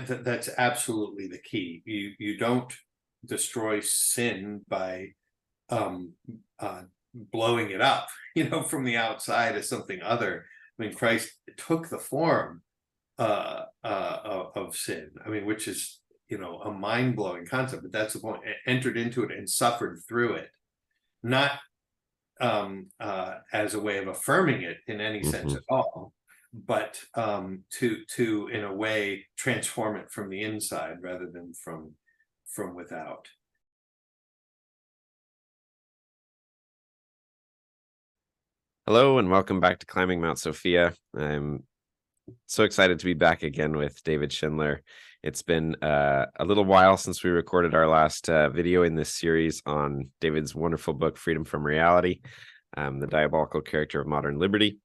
that's absolutely the key. You don't destroy sin by blowing it up, from the outside as something other. I mean, Christ took the form of sin. I mean, which is a mind-blowing concept, but that's the point. Entered into it and suffered through it, not as a way of affirming it in any sense at all, but to in a way transform it from the inside rather than from without. Hello and welcome back to Climbing Mount Sophia. I'm so excited to be back again with David Schindler. It's been a little while since we recorded our last video in this series on David's wonderful book, Freedom from Reality, the Diabolical Character of Modern Liberty.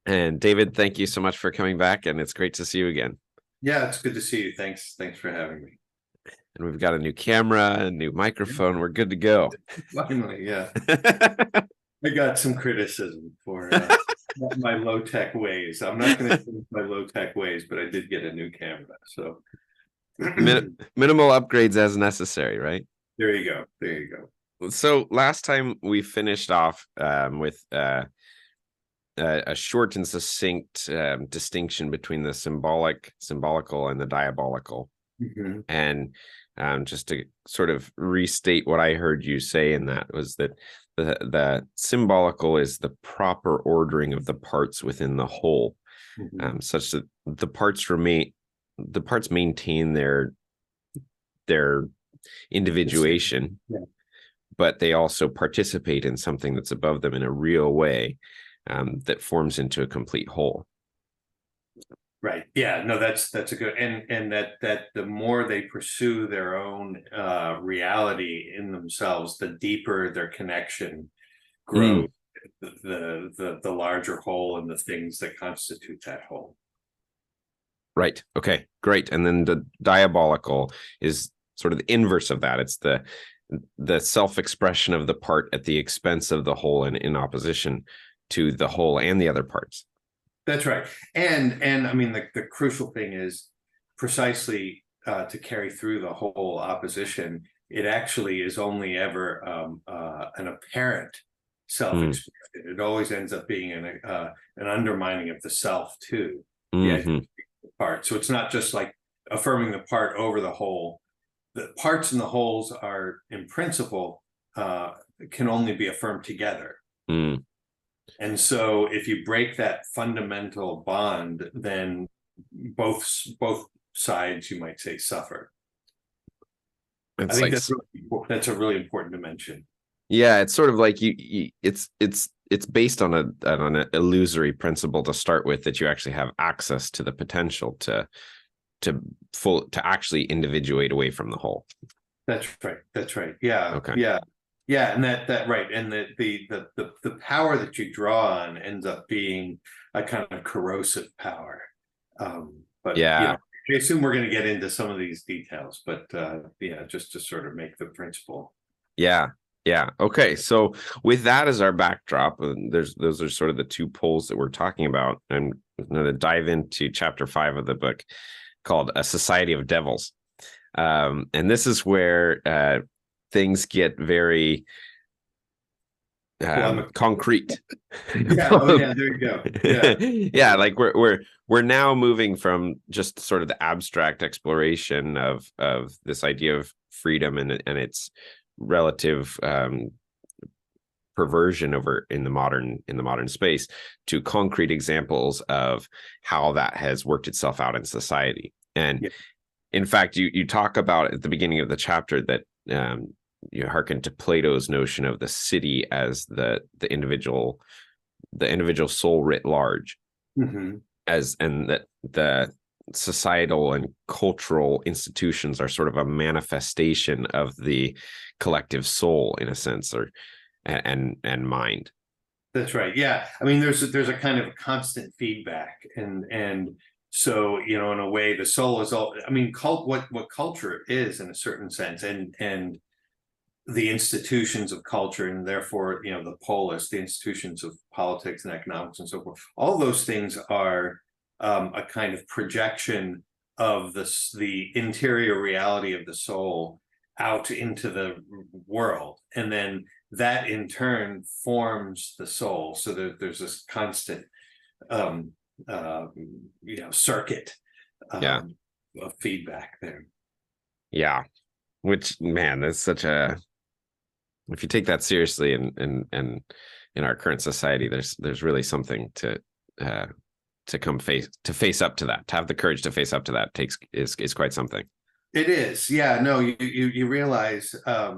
And David, thank you so much for coming back, and it's great to see you again. Yeah, it's good to see you. Thanks for having me. And we've got a new camera, a new microphone. We're good to go. Finally, yeah. I got some criticism for my low-tech ways. I'm not going to change my low-tech ways, but I did get a new camera. So minimal upgrades as necessary, right? There you go. So last time we finished off with a short and succinct distinction between the symbolical, and the diabolical. And just to sort of restate what I heard you say in that was that the symbolical is the proper ordering of the parts within the whole, such that the parts maintain their individuation, but they also participate in something that's above them in a real way, that forms into a complete whole. Right. Yeah. No, that's a good, and that the more they pursue their own reality in themselves, the deeper their connection grows, the larger whole and the things that constitute that whole. Right. Okay, great. And then the diabolical is sort of the inverse of that. It's the self-expression of the part at the expense of the whole and in opposition to the whole and the other parts. That's right. And I mean, the crucial thing is precisely to carry through the whole opposition. It actually is only ever an apparent self-expression. It always ends up being an undermining of the self too. Part. So it's not just like affirming the part over the whole. The parts and the wholes are, in principle, can only be affirmed together. And so if you break that fundamental bond, then both sides, you might say, suffer. I think that's a really important dimension. Yeah, it's sort of like it's based on an illusory principle to start with, that you actually have access to the potential to actually individuate away from the whole. That's right. Yeah. Okay. Yeah, and that right, and the power that you draw on ends up being a kind of corrosive power. But I assume we're going to get into some of these details, but just to sort of make the principle. Yeah. Okay. So with that as our backdrop, those are sort of the two poles that we're talking about. I'm going to dive into chapter 5 of the book, called A Society of Devils. And this is where things get very concrete. There you go. Yeah, like we're now moving from just sort of the abstract exploration of this idea of freedom and its relative perversion over in the modern space, to concrete examples of how that has worked itself out in society. And in fact, you talk about at the beginning of the chapter that you hearken to Plato's notion of the city as the individual soul writ large, and that the societal and cultural institutions are sort of a manifestation of the collective soul, in a sense, and mind. That's right. Yeah, I mean, there's a kind of constant feedback, and so in a way, the soul is all. I mean, what culture is in a certain sense, and the institutions of culture, and therefore the polis, the institutions of politics and economics and so forth. All those things are a kind of projection of the interior reality of the soul out into the world, and then that in turn forms the soul, so that there's this constant circuit Yeah. of feedback there. Yeah. Which, man, that's such a, if you take that seriously and in our current society, there's really something to face up to that. To have the courage to face up to that is quite something. It is, yeah. No, you realize. I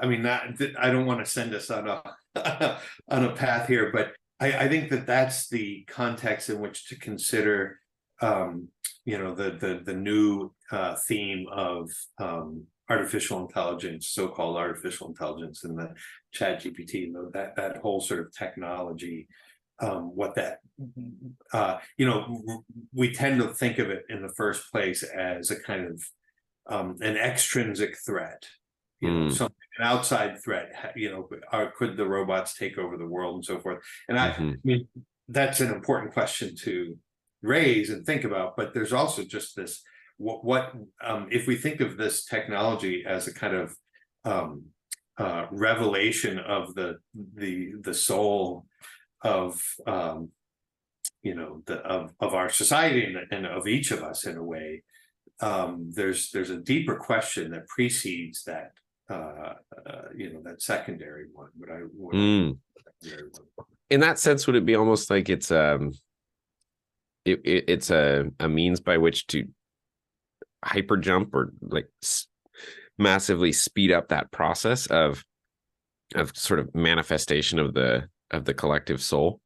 mean, I don't want to send us on a on a path here, but I think that's the context in which to consider, the new theme of artificial intelligence, so-called artificial intelligence, and the ChatGPT, that whole sort of technology. What that, we tend to think of it in the first place as a kind of an extrinsic threat, something, an outside threat. Could the robots take over the world and so forth? And I mean, that's an important question to raise and think about. But there's also just this: what if we think of this technology as a kind of revelation of the soul of of our society and of each of us in a way. There's a deeper question that precedes that that secondary one. In that sense, would it be almost like it's it's a means by which to hyper jump or like massively speed up that process of sort of manifestation of the collective soul?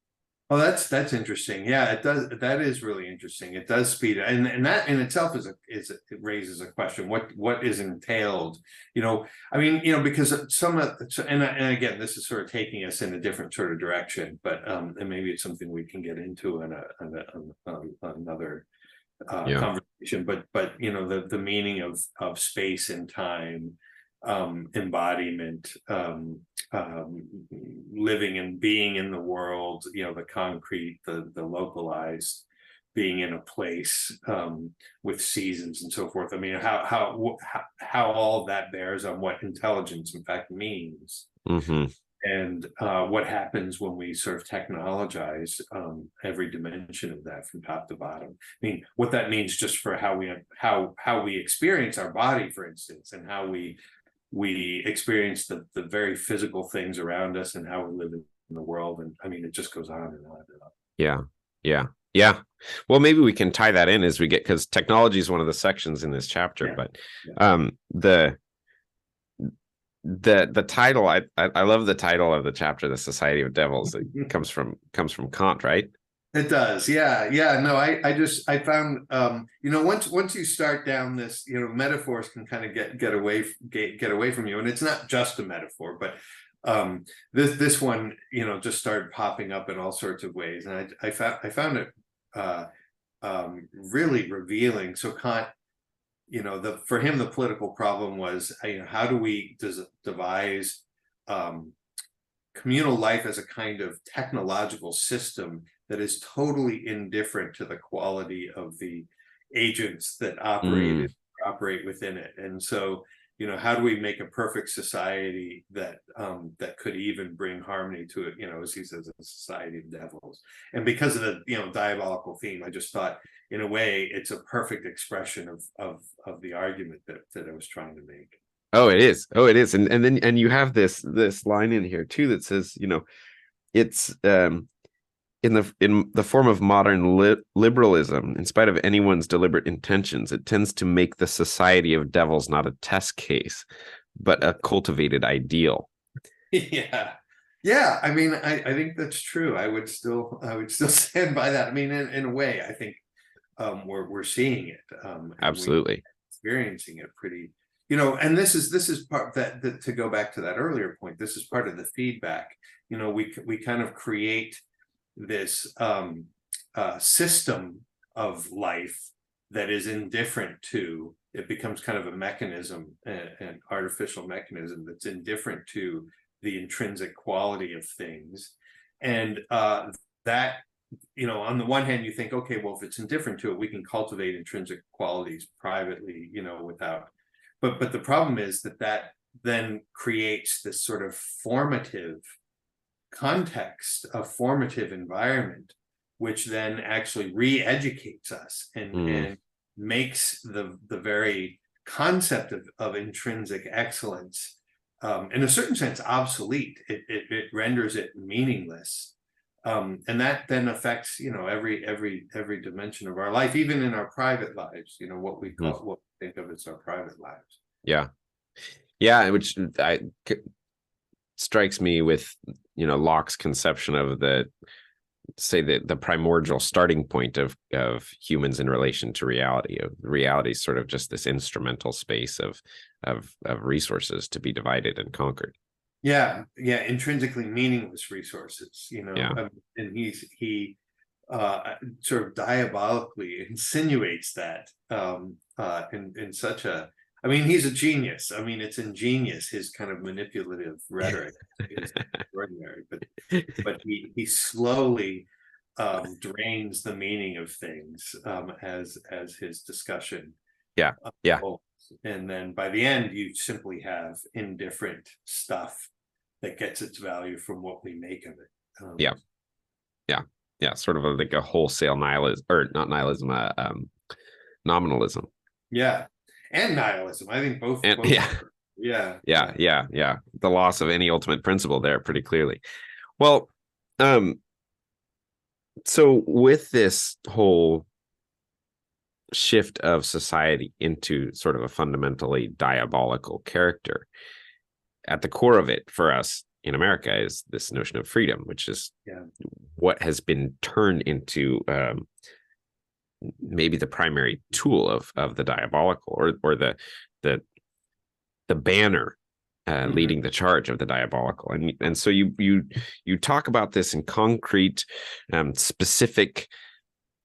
Oh, that's interesting. Yeah, it does. That is really interesting. It does speed, and that in itself it raises a question. What is entailed? I mean, because and again, this is sort of taking us in a different sort of direction, but and maybe it's something we can get into in another conversation. But the meaning of space and time, embodiment, living and being in the world, the concrete, the localized, being in a place with seasons and so forth. I mean, how all that bears on what intelligence in fact means. And what happens when we sort of technologize every dimension of that from top to bottom. I mean, what that means just for how we experience our body, for instance, and how we experience the very physical things around us and how we live in the world. And I mean, it just goes on and on and on. Yeah. Well, maybe we can tie that in as we get, because technology is one of the sections in this chapter. But the title, I love the title of the chapter, The Society of Devils. It comes from Kant, right? It does. Yeah. No, I found, once you start down this, metaphors can kind of get away from you. And it's not just a metaphor, but this one, just started popping up in all sorts of ways. And I found it really revealing. So Kant, for him, the political problem was, how do we devise communal life as a kind of technological system that is totally indifferent to the quality of the agents that operate within it. And so, how do we make a perfect society that could even bring harmony to it, as he says, a society of devils. And because of the diabolical theme, I just thought, in a way, it's a perfect expression of the argument that I was trying to make. Oh, it is. And then you have this line in here too that says, it's in the form of modern liberalism, in spite of anyone's deliberate intentions, it tends to make the society of devils not a test case, but a cultivated ideal. Yeah. I mean, I think that's true. I would still stand by that. I mean, in a way, I think we're seeing it. Absolutely. Experiencing it pretty, and this is part that to go back to that earlier point, this is part of the feedback. We kind of create this system of life that is indifferent to, it becomes kind of a mechanism, an artificial mechanism that's indifferent to the intrinsic quality of things. And that on the one hand, you think, okay, well, if it's indifferent to it, we can cultivate intrinsic qualities privately, without. But the problem is that then creates this sort of formative context, a formative environment, which then actually re-educates us and makes the very concept of intrinsic excellence, in a certain sense, obsolete. It renders it meaningless, and that then affects every dimension of our life, even in our private lives. What we think of as our private lives. Yeah, which strikes me with Locke's conception of the primordial starting point of humans in relation to reality. Reality is sort of just this instrumental space of resources to be divided and conquered. Yeah, intrinsically meaningless resources. Yeah. And he sort of diabolically insinuates that, in such a. I mean, he's a genius. I mean, it's ingenious. His kind of manipulative rhetoric is extraordinary, but he slowly drains the meaning of things, as his discussion. Yeah. And then by the end, you simply have indifferent stuff that gets its value from what we make of it. Yeah. Sort of like a wholesale nihilism, or not nihilism, nominalism. Yeah. And nihilism. I think both. And Yeah. The loss of any ultimate principle there pretty clearly. Well, so with this whole shift of society into sort of a fundamentally diabolical character, at the core of it for us in America is this notion of freedom, which is what has been turned into maybe the primary tool of the diabolical, or the banner leading the charge of the diabolical. And so you talk about this in concrete, specific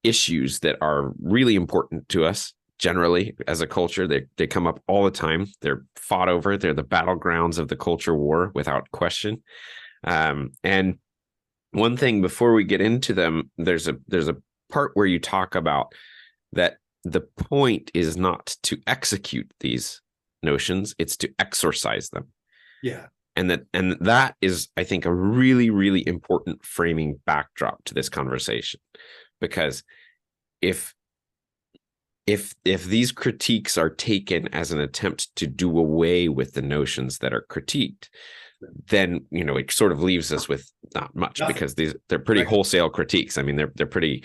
issues that are really important to us generally as a culture. They come up all the time. They're fought over. They're the battlegrounds of the culture war without question. And one thing before we get into them, there's a part where you talk about that the point is not to execute these notions, it's to exorcise them. Yeah. And that is, I think, a really, really important framing backdrop to this conversation, because if these critiques are taken as an attempt to do away with the notions that are critiqued, then it sort of leaves us with not much. Nothing. Because they're pretty wholesale critiques. I mean, they're pretty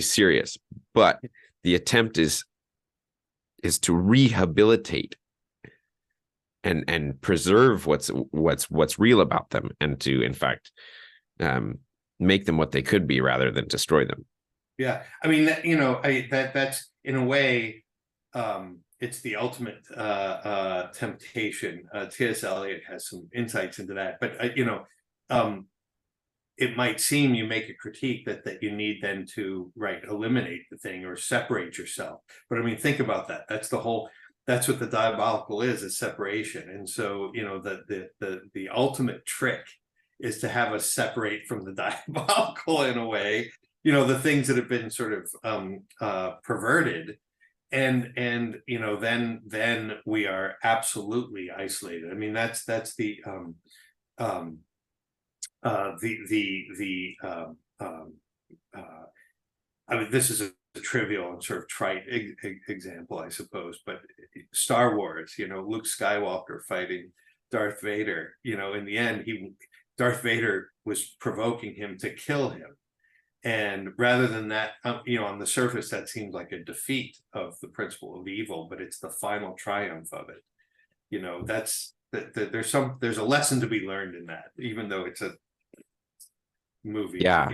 serious. But the attempt is to rehabilitate and preserve what's real about them, and to, in fact, make them what they could be rather than destroy them. Yeah, I mean, that's in a way, it's the ultimate temptation. T.S. Eliot has some insights into that, but it might seem, you make a critique that you need then to eliminate the thing or separate yourself. But I mean, think about that. That's what the diabolical is separation. And so the ultimate trick is to have us separate from the diabolical in a way. The things that have been sort of perverted, and then we are absolutely isolated. I mean, that's the I mean, this is a trivial and sort of trite example, I suppose, but Star Wars, Luke Skywalker fighting Darth Vader, in the end, Darth Vader was provoking him to kill him. And rather than that, on the surface, that seems like a defeat of the principle of evil, but it's the final triumph of it. There's a lesson to be learned in that, even though it's a movie. Yeah.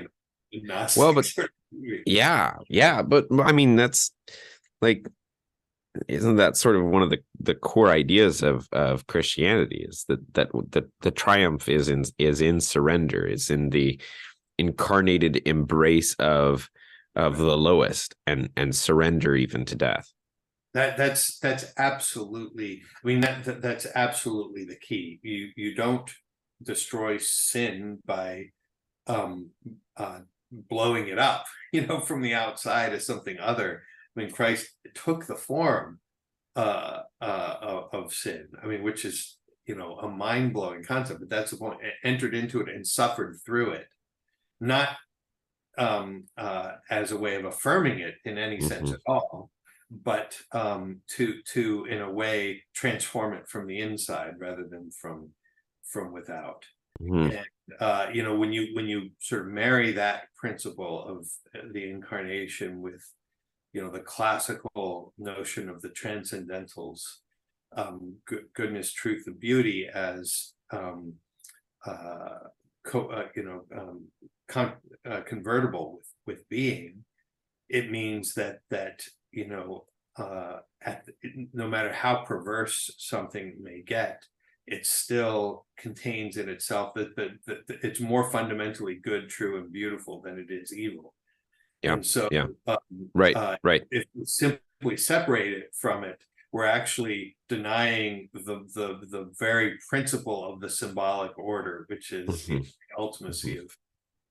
Well, but but I mean, that's like, isn't that sort of one of the core ideas of Christianity, is that the triumph is in surrender, is in the incarnated embrace of the lowest, and surrender even to death. That's absolutely, I mean, that's absolutely the key. You don't destroy sin by um, blowing it up, from the outside as something other. I mean, Christ took the form of sin. I mean, which is, a mind-blowing concept, but that's the point. Entered into it and suffered through it, not as a way of affirming it in any sense at all, but to in a way transform it from the inside rather than from without. And when you sort of marry that principle of the incarnation with the classical notion of the transcendentals, goodness, truth, and beauty as convertible with being, it means that no matter how perverse something may get, it still contains in itself that it's more fundamentally good, true, and beautiful than it is evil. Yeah. And so, right. If we simply separate it from it, we're actually denying the very principle of the symbolic order, which is the ultimacy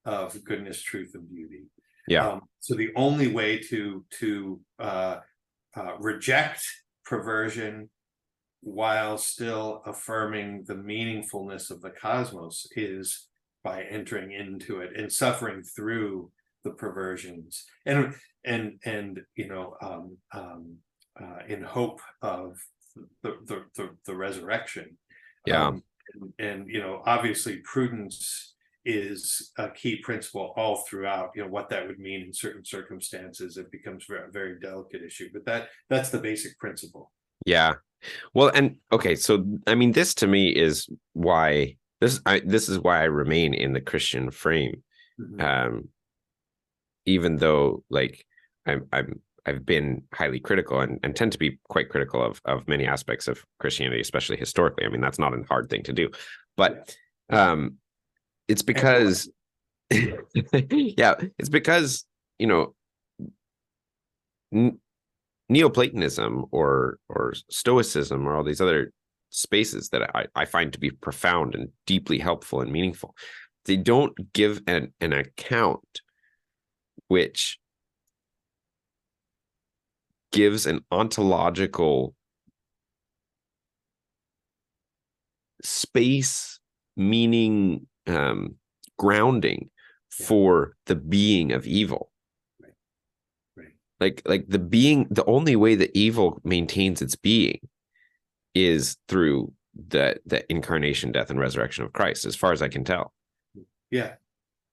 of goodness, truth, and beauty. Yeah. So the only way to reject perversion while still affirming the meaningfulness of the cosmos is by entering into it and suffering through the perversions, and in hope of the resurrection. And obviously prudence is a key principle all throughout. What that would mean in certain circumstances, it becomes a very delicate issue, but that's the basic principle. Yeah. Well, and okay, so I mean, this to me is why this is why I remain in the Christian frame. Even though like I've been highly critical and tend to be quite critical of many aspects of Christianity, especially historically. I mean, that's not a hard thing to do, but it's because it's because Neoplatonism or Stoicism or all these other spaces that I find to be profound and deeply helpful and meaningful, they don't give an account which gives an ontological space, meaning, grounding for the being of evil. Like the only way that evil maintains its being is through the incarnation, death, and resurrection of Christ, as far as I can tell.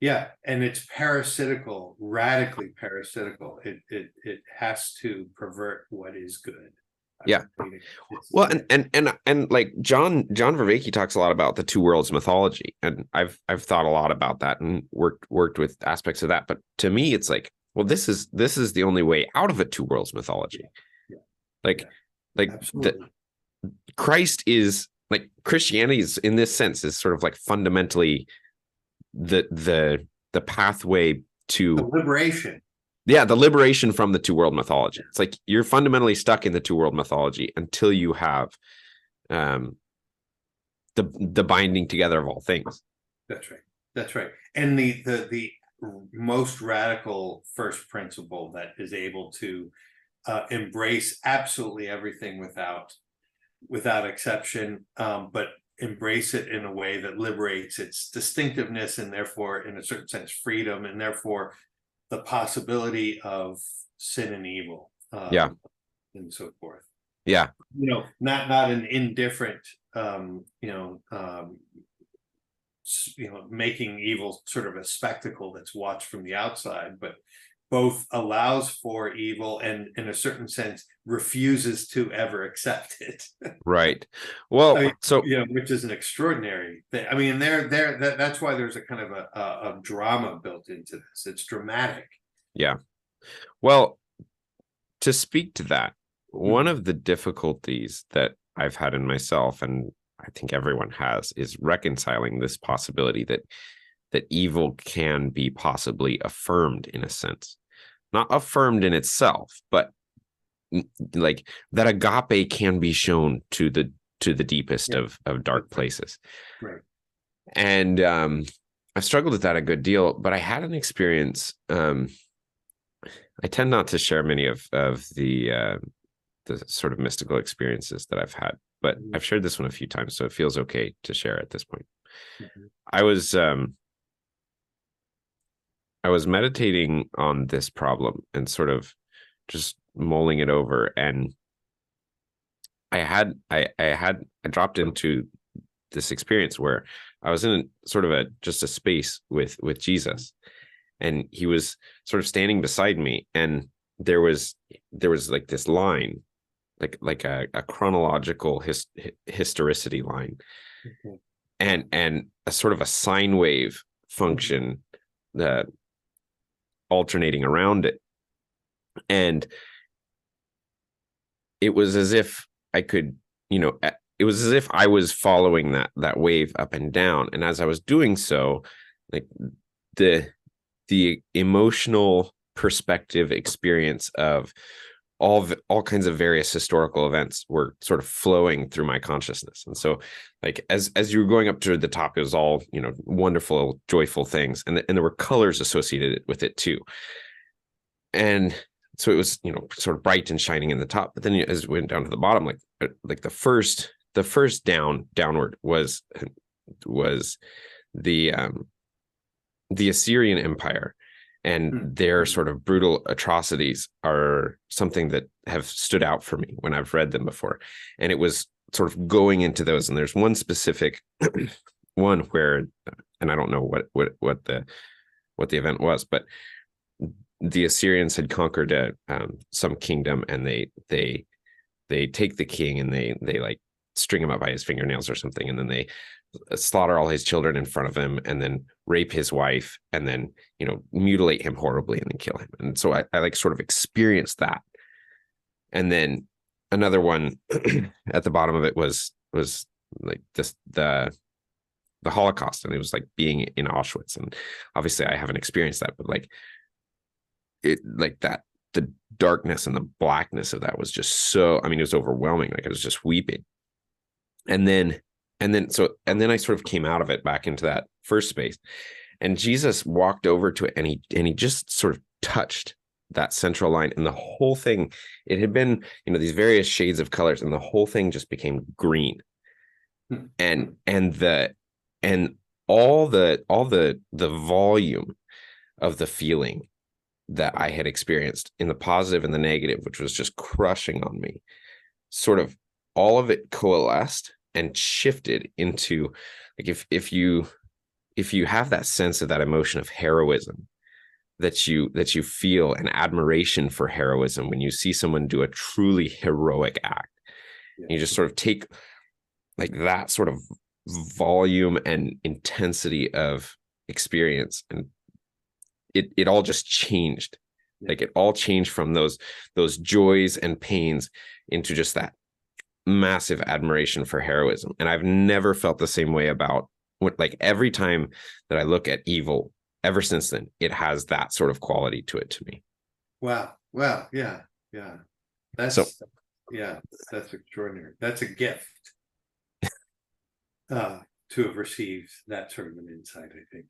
Yeah, and it's parasitical, radically parasitical. It has to pervert what is good. Yeah. Well, and like John Vervaeke talks a lot about the two worlds mythology, and I've thought a lot about that and worked with aspects of that. But to me, it's like, well, this is the only way out of a two worlds mythology. Like Christ is like, Christianity is, in this sense, is sort of like fundamentally the pathway to the liberation. Yeah, the liberation from the two world mythology. It's like you're fundamentally stuck in the two world mythology until you have the binding together of all things. That's right. And the most radical first principle that is able to embrace absolutely everything without exception, but embrace it in a way that liberates its distinctiveness and therefore, in a certain sense, freedom, and therefore the possibility of sin and evil, and so forth. Not an indifferent, making evil sort of a spectacle that's watched from the outside, but both allows for evil and, in a certain sense, refuses to ever accept it. Right. Well, which is an extraordinary thing. I mean, that's why there's a kind of a drama built into this. It's dramatic. Yeah. Well, to speak to that, one of the difficulties that I've had in myself, and I think everyone has, is reconciling this possibility that evil can be possibly affirmed in a sense. Not affirmed in itself, but like that agape can be shown to the deepest of dark places. Right. And I've struggled with that a good deal, but I had an experience. I tend not to share many of the sort of mystical experiences that I've had, but I've shared this one a few times, so it feels okay to share at this point. Mhm. I was meditating on this problem and sort of just mulling it over, and I dropped into this experience where I was in sort of just a space with Jesus, and he was sort of standing beside me, and there was like this line, like a chronological historicity line, Mhm. and a sort of a sine wave function that alternating around it, and it was as if I could, it was as if I was following that wave up and down, and as I was doing so, like the emotional perspective experience of all kinds of various historical events were sort of flowing through my consciousness. And so, like, as you were going up to the top, it was all, wonderful, joyful things, and there were colors associated with it too. And so it was, sort of bright and shining in the top, but then as it went down to the bottom, like the first downward was the Assyrian Empire, and their sort of brutal atrocities are something that have stood out for me when I've read them before. And it was sort of going into those, and there's one specific one where, and I don't know what the event was, but the Assyrians had conquered some kingdom, and they take the king, and they like string him up by his fingernails or something, and then they slaughter all his children in front of him, and then rape his wife, and then mutilate him horribly, and then kill him. And so I like sort of experienced that. And then another one at the bottom of it was like the Holocaust, and it was like being in Auschwitz. And obviously I haven't experienced that, but like that the darkness and the blackness of that was just so, I mean, it was overwhelming. Like I was just weeping. And then I sort of came out of it back into that first space, and Jesus walked over to it, and he just sort of touched that central line, and the whole thing, it had been, these various shades of colors, and the whole thing just became green. And all the volume of the feeling that I had experienced in the positive and the negative, which was just crushing on me, sort of all of it coalesced and shifted into, like, if you have that sense of that emotion of heroism that you feel, an admiration for heroism when you see someone do a truly heroic act, you just sort of take like that sort of volume and intensity of experience, and it all just changed. Like it all changed from those joys and pains into just that massive admiration for heroism. And I've never felt the same way about what, like, every time that I look at evil ever since then, it has that sort of quality to it to me. Wow. Yeah. That's extraordinary. That's a gift to have received that sort of an insight, I think.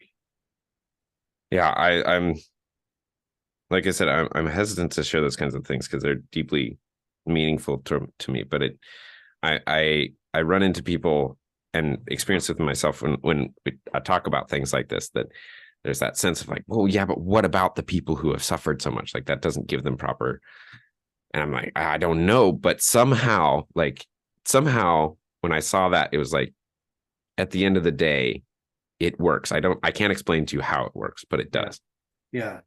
Yeah, I'm like I said, I'm hesitant to share those kinds of things because they're deeply meaningful to me. But I run into people and experience with myself when I talk about things like this, that there's that sense of like, well, yeah, but what about the people who have suffered so much? Like that doesn't give them proper. And I'm like, I don't know, but somehow when I saw that, it was like, at the end of the day, it works. I can't explain to you how it works, but it does. Yeah.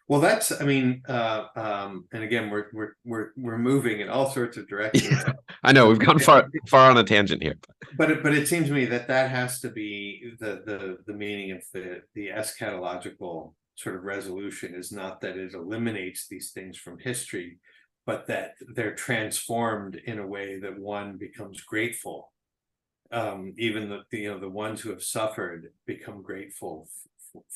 Well, that's, I mean, and again, we're moving in all sorts of directions. Yeah, I know we've gone far on a tangent here, but it seems to me that has to be the meaning of the eschatological sort of resolution, is not that it eliminates these things from history, but that they're transformed in a way that one becomes grateful. Even the ones who have suffered become grateful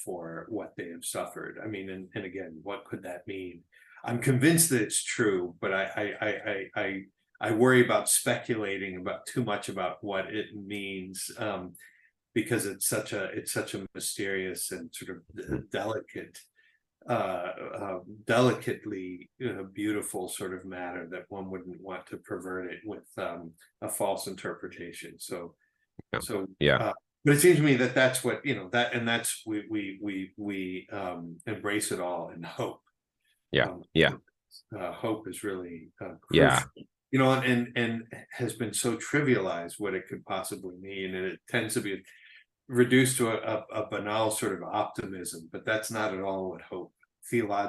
for what they have suffered. I mean, and again, what could that mean? I'm convinced that it's true, but I worry about speculating about too much about what it means. because it's such a mysterious and sort of delicate, delicately beautiful sort of matter that one wouldn't want to pervert it with a false interpretation. So Yeah. but it seems to me that that's what, that, and that's we embrace it all in hope. Yeah. Hope is really Yeah. crucial, and has been so trivialized what it could possibly mean, and it tends to be reduced to a banal sort of optimism, but that's not at all what hope,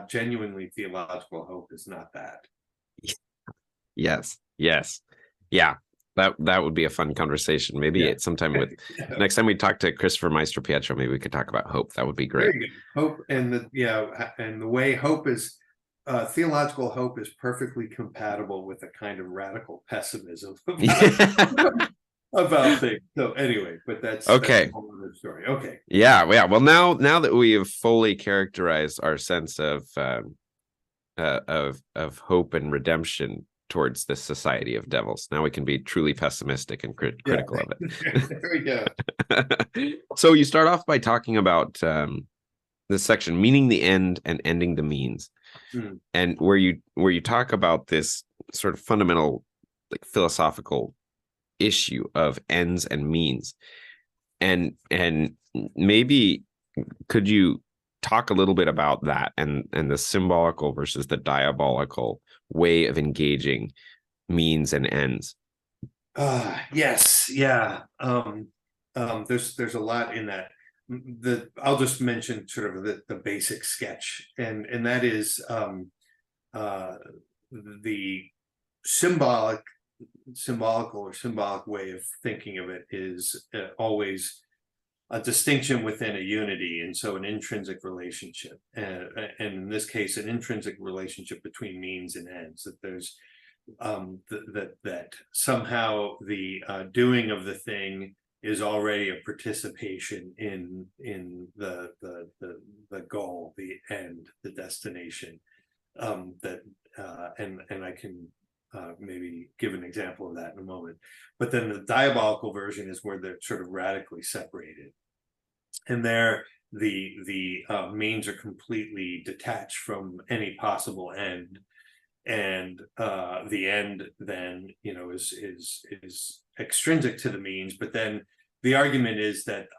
genuinely theological hope, is not that. Yes. Yeah. That would be a fun conversation. Maybe it's sometime with next time we talk to Christopher Meister Pietro, maybe we could talk about hope. That would be great. Hope, and the way hope is, theological hope is perfectly compatible with a kind of radical pessimism about things. So anyway, but that's okay. That's a whole other story. Okay. Yeah. Well, now that we have fully characterized our sense of hope and redemption towards this society of devils, now we can be truly pessimistic and critical of it. There we go. So you start off by talking about this section, meaning the end and ending the means, and where you talk about this sort of fundamental, like, philosophical issue of ends and means, and maybe could you talk a little bit about that and the symbolical versus the diabolical way of engaging means and ends? Yes, yeah. There's a lot in that. I'll just mention sort of the basic sketch, and that is the symbolical or symbolic way of thinking of it is always a distinction within a unity, and so an intrinsic relationship, and in this case an intrinsic relationship between means and ends, that there's that somehow the doing of the thing is already a participation in the goal, the end, the destination, and I can maybe give an example of that in a moment. But then the diabolical version is where they're sort of radically separated, and there the means are completely detached from any possible end, and the end then is extrinsic to the means. But then the argument is that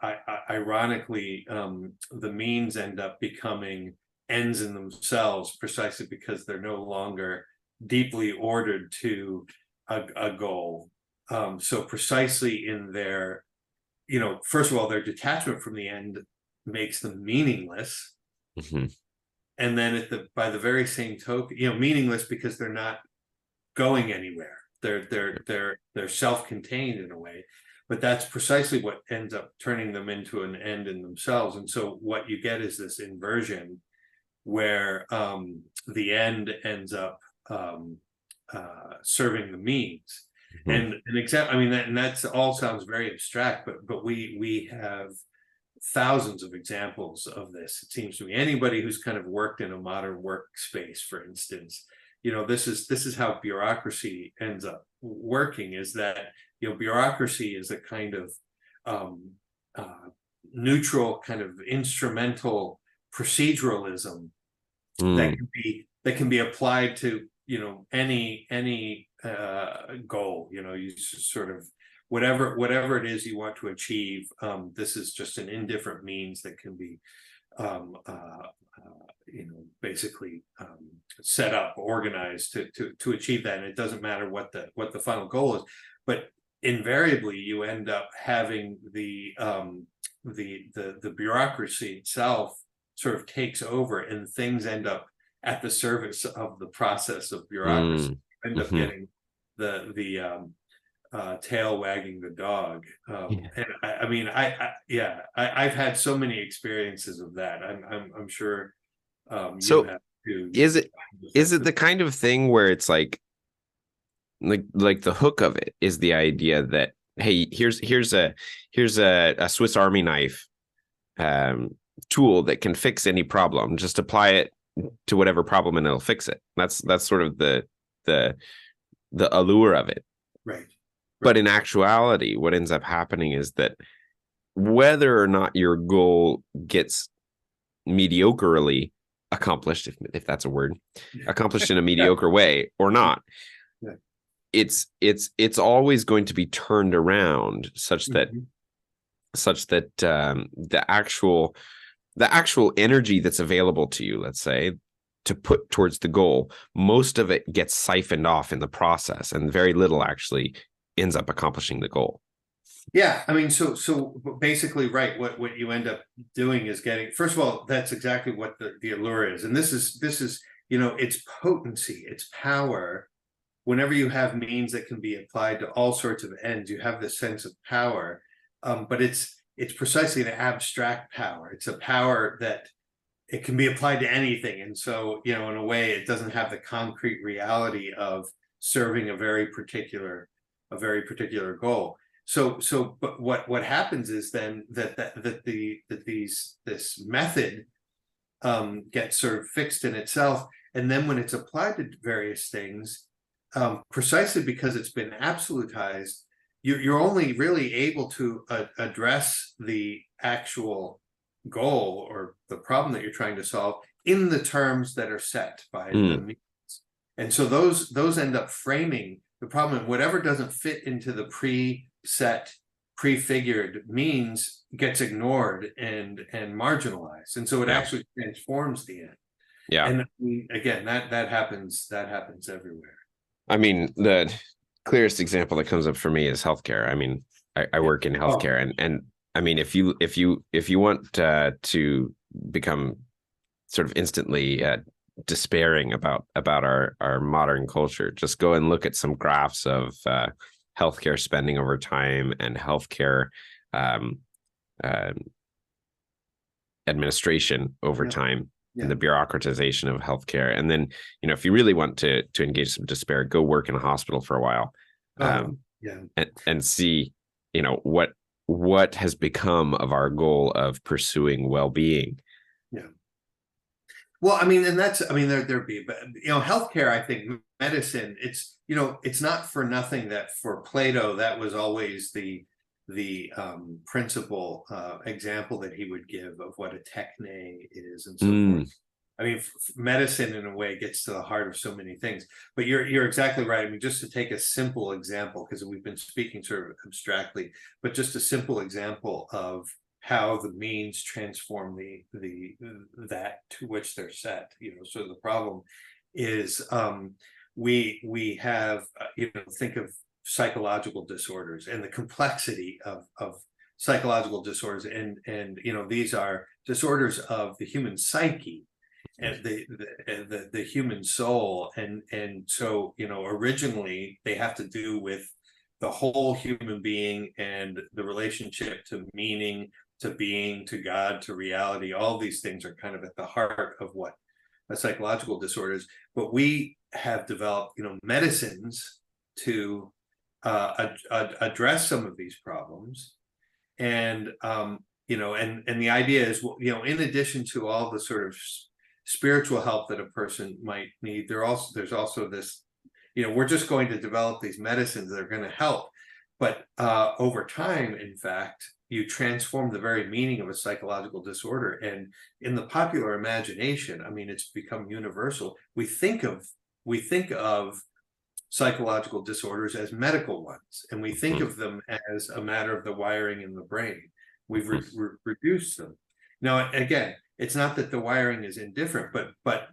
ironically the means end up becoming ends in themselves, precisely because they're no longer deeply ordered to a goal. So precisely in their, first of all, their detachment from the end makes them meaningless. And then by the very same token, meaningless because they're not going anywhere. They're self-contained in a way, but that's precisely what ends up turning them into an end in themselves. And so what you get is this inversion where the end ends up serving the means. And an example, and that's all sounds very abstract, but we have thousands of examples of this. It seems to me, anybody who's kind of worked in a modern workspace, for instance, this is how bureaucracy ends up working, is that bureaucracy is a kind of neutral, kind of instrumental proceduralism that can be applied to any goal. You sort of whatever it is you want to achieve. This is just an indifferent means that can be basically set up, organized to achieve that. And it doesn't matter what the final goal is, but invariably you end up having the bureaucracy itself sort of takes over, and things end up at the service of the process of bureaucracy. End up getting the tail wagging the dog. And I've had so many experiences of that. I'm sure so you have too. Is it the kind of thing where it's like the hook of it is the idea that, hey, here's a Swiss Army knife tool that can fix any problem, just apply it to whatever problem and it'll fix it. That's sort of the allure of it. Right. But in actuality, what ends up happening is that whether or not your goal gets mediocrely accomplished, if that's a word, accomplished in a mediocre way or not, Yeah. it's always going to be turned around such that the actual energy that's available to you, let's say, to put towards the goal, most of it gets siphoned off in the process, and very little actually ends up accomplishing the goal. Yeah, I mean, so basically, right, what you end up doing is getting, first of all, that's exactly what the allure is. And this is, you know, its potency, its power. Whenever you have means that can be applied to all sorts of ends, you have this sense of power. But it's precisely an abstract power. It's a power that it can be applied to anything. And so, you know, in a way, it doesn't have the concrete reality of serving a very particular goal. But what happens is then that this method gets sort of fixed in itself, and then when it's applied to various things, precisely because it's been absolutized, you're only really able to address the actual goal or the problem that you're trying to solve in the terms that are set by the means. And so those end up framing the problem, and whatever doesn't fit into the preset, prefigured means gets ignored and marginalized, and so it actually transforms the end. Yeah. And again, that happens everywhere. I mean, the clearest example that comes up for me is healthcare. I mean, I work in healthcare, and I mean, if you want to become sort of instantly despairing about our modern culture, just go and look at some graphs of healthcare spending over time and healthcare administration over time. And the bureaucratization of healthcare. And then, you know, if you really want to engage some despair, go work in a hospital for a while, and see, you know, what has become of our goal of pursuing well-being. Yeah. Well, I mean, and that's, I mean, there'd be, but, you know, healthcare, I think, medicine, it's, you know, it's not for nothing that for Plato, that was always the principal example that he would give of what a techne is and so forth. I mean, medicine in a way gets to the heart of so many things, but you're exactly right. I mean, just to take a simple example, because we've been speaking sort of abstractly, but just a simple example of how the means transform that to which they're set, you know. So the problem is we have you know, think of psychological disorders and the complexity of psychological disorders, and you know, these are disorders of the human psyche and the human soul, and so, you know, originally they have to do with the whole human being and the relationship to meaning, to being, to God, to reality. All these things are kind of at the heart of what a psychological disorder is. But we have developed, you know, medicines to address some of these problems, and you know, and the idea is, you know, in addition to all the sort of spiritual help that a person might need, there's also this, you know, we're just going to develop these medicines that are going to help, but over time, in fact, you transform the very meaning of a psychological disorder. And in the popular imagination, I mean, it's become universal. We think of psychological disorders as medical ones, and we think of them as a matter of the wiring in the brain. We've reduced them. Now, again, it's not that the wiring is indifferent, but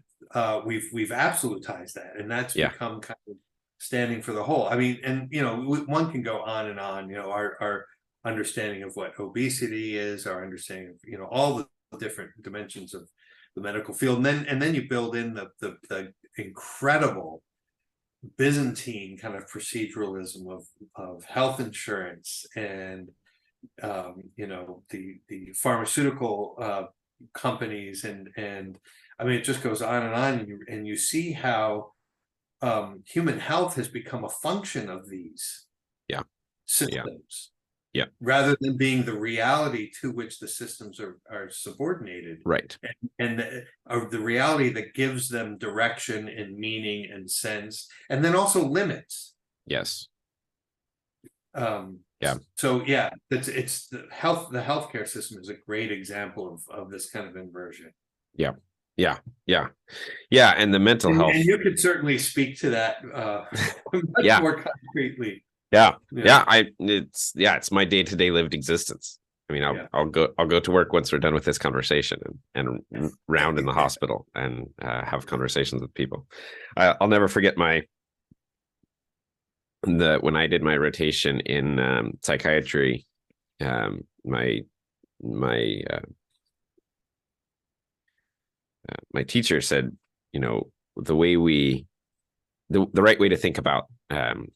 we've absolutized that, and that's become kind of standing for the whole. I mean, and you know, one can go on and on. You know, our understanding of what obesity is, our understanding of, you know, all the different dimensions of the medical field, and then you build in the incredible Byzantine kind of proceduralism of health insurance, and you know, the pharmaceutical companies, and I mean, it just goes on and on, and you see how human health has become a function of these systems, rather than being the reality to which the systems are subordinated, right? And the reality that gives them direction and meaning and sense, and then also limits. Yes. Yeah. So yeah, it's the healthcare system is a great example of this kind of inversion. Yeah. And the mental health. And you could certainly speak to that much more concretely. It's my day-to-day lived existence. I mean, I'll go to work once we're done with this conversation and round in the hospital and have conversations with people. I'll never forget when I did my rotation in psychiatry. My teacher said, the right way to think about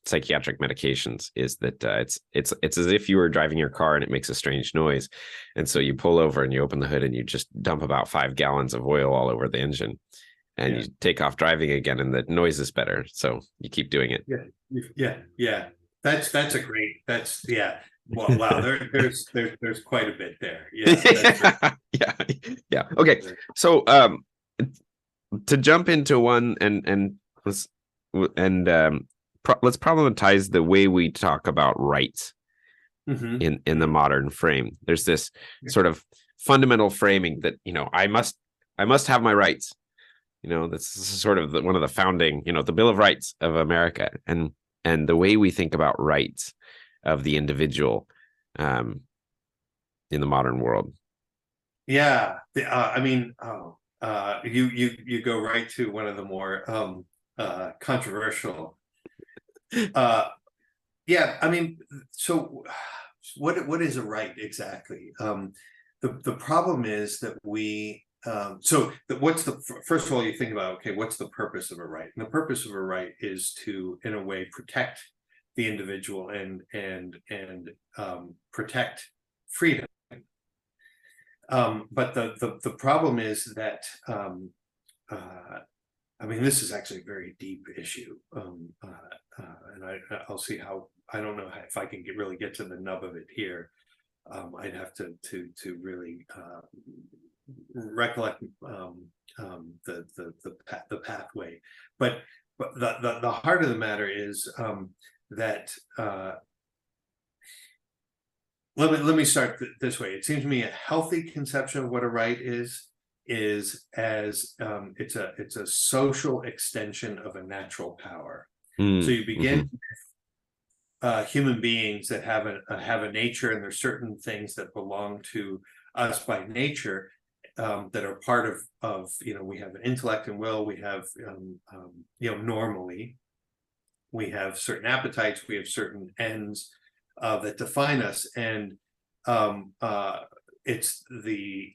psychiatric medications is that it's as if you were driving your car and it makes a strange noise, and so you pull over and you open the hood and you just dump about 5 gallons of oil all over the engine, and you take off driving again, and the noise is better, so you keep doing it. That's a great. Well, wow, there's quite a bit there. Yeah. Okay, so to jump into one let's problematize the way we talk about rights in the modern frame. There's this sort of fundamental framing that I must have my rights. That's sort of one of the founding, the Bill of Rights of America, and the way we think about rights of the individual in the modern world. Yeah, I mean, you go right to one of the more controversial. I mean, so what is a right exactly? The problem is that first of all, you think about, okay, what's the purpose of a right? And the purpose of a right is to, in a way, protect the individual and protect freedom. But the problem is that I mean, this is actually a very deep issue, and I'll see how. I don't know if I can really get to the nub of it here. I'd have to really recollect the pathway. But the heart of the matter is that. Let me start this way. It seems to me a healthy conception of what a right is as it's a social extension of a natural power. So you begin with human beings that have a nature, and there's certain things that belong to us by nature that are part of we have an intellect and will. We have normally we have certain appetites. We have certain ends that define us, and it's the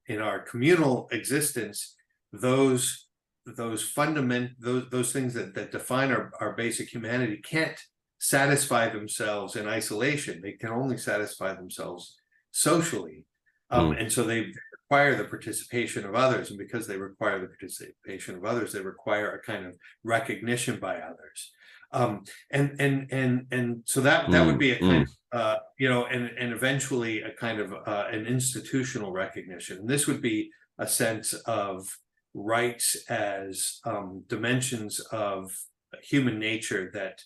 in our communal existence, those things that define our basic humanity can't satisfy themselves in isolation. They can only satisfy themselves socially, and so they require the participation of others, and because they require the participation of others, they require a kind of recognition by others. And so that would be a kind of and eventually a kind of an institutional recognition. And this would be a sense of rights as dimensions of human nature that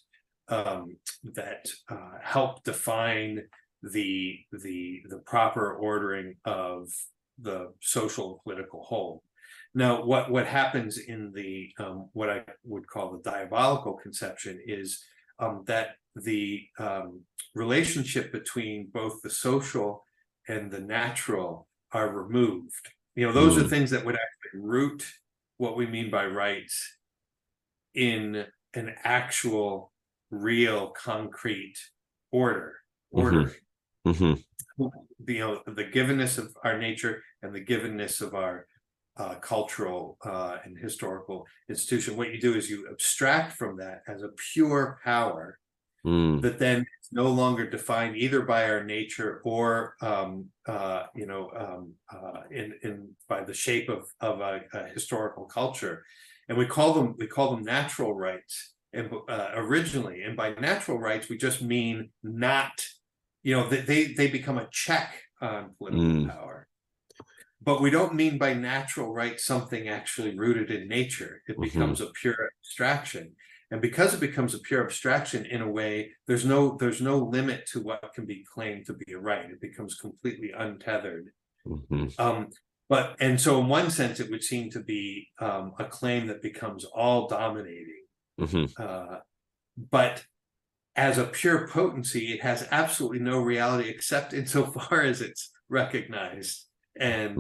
help define the proper ordering of the social and political whole. Now, what happens in the what I would call the diabolical conception is that the relationship between both the social and the natural are removed. Those are things that would actually root what we mean by rights in an actual, real, concrete ordering. The givenness of our nature and the givenness of our cultural and historical institution. What you do is you abstract from that as a pure power that then is no longer defined either by our nature or by the shape of a historical culture, and we call them natural rights. And originally, and by natural rights, we just mean not, they become a check on political power. but we don't mean by natural right something actually rooted in nature. It becomes a pure abstraction. And because it becomes a pure abstraction, in a way, there's no limit to what can be claimed to be a right. It becomes completely untethered. And so in one sense, it would seem to be a claim that becomes all dominating. But as a pure potency, it has absolutely no reality except insofar as it's recognized and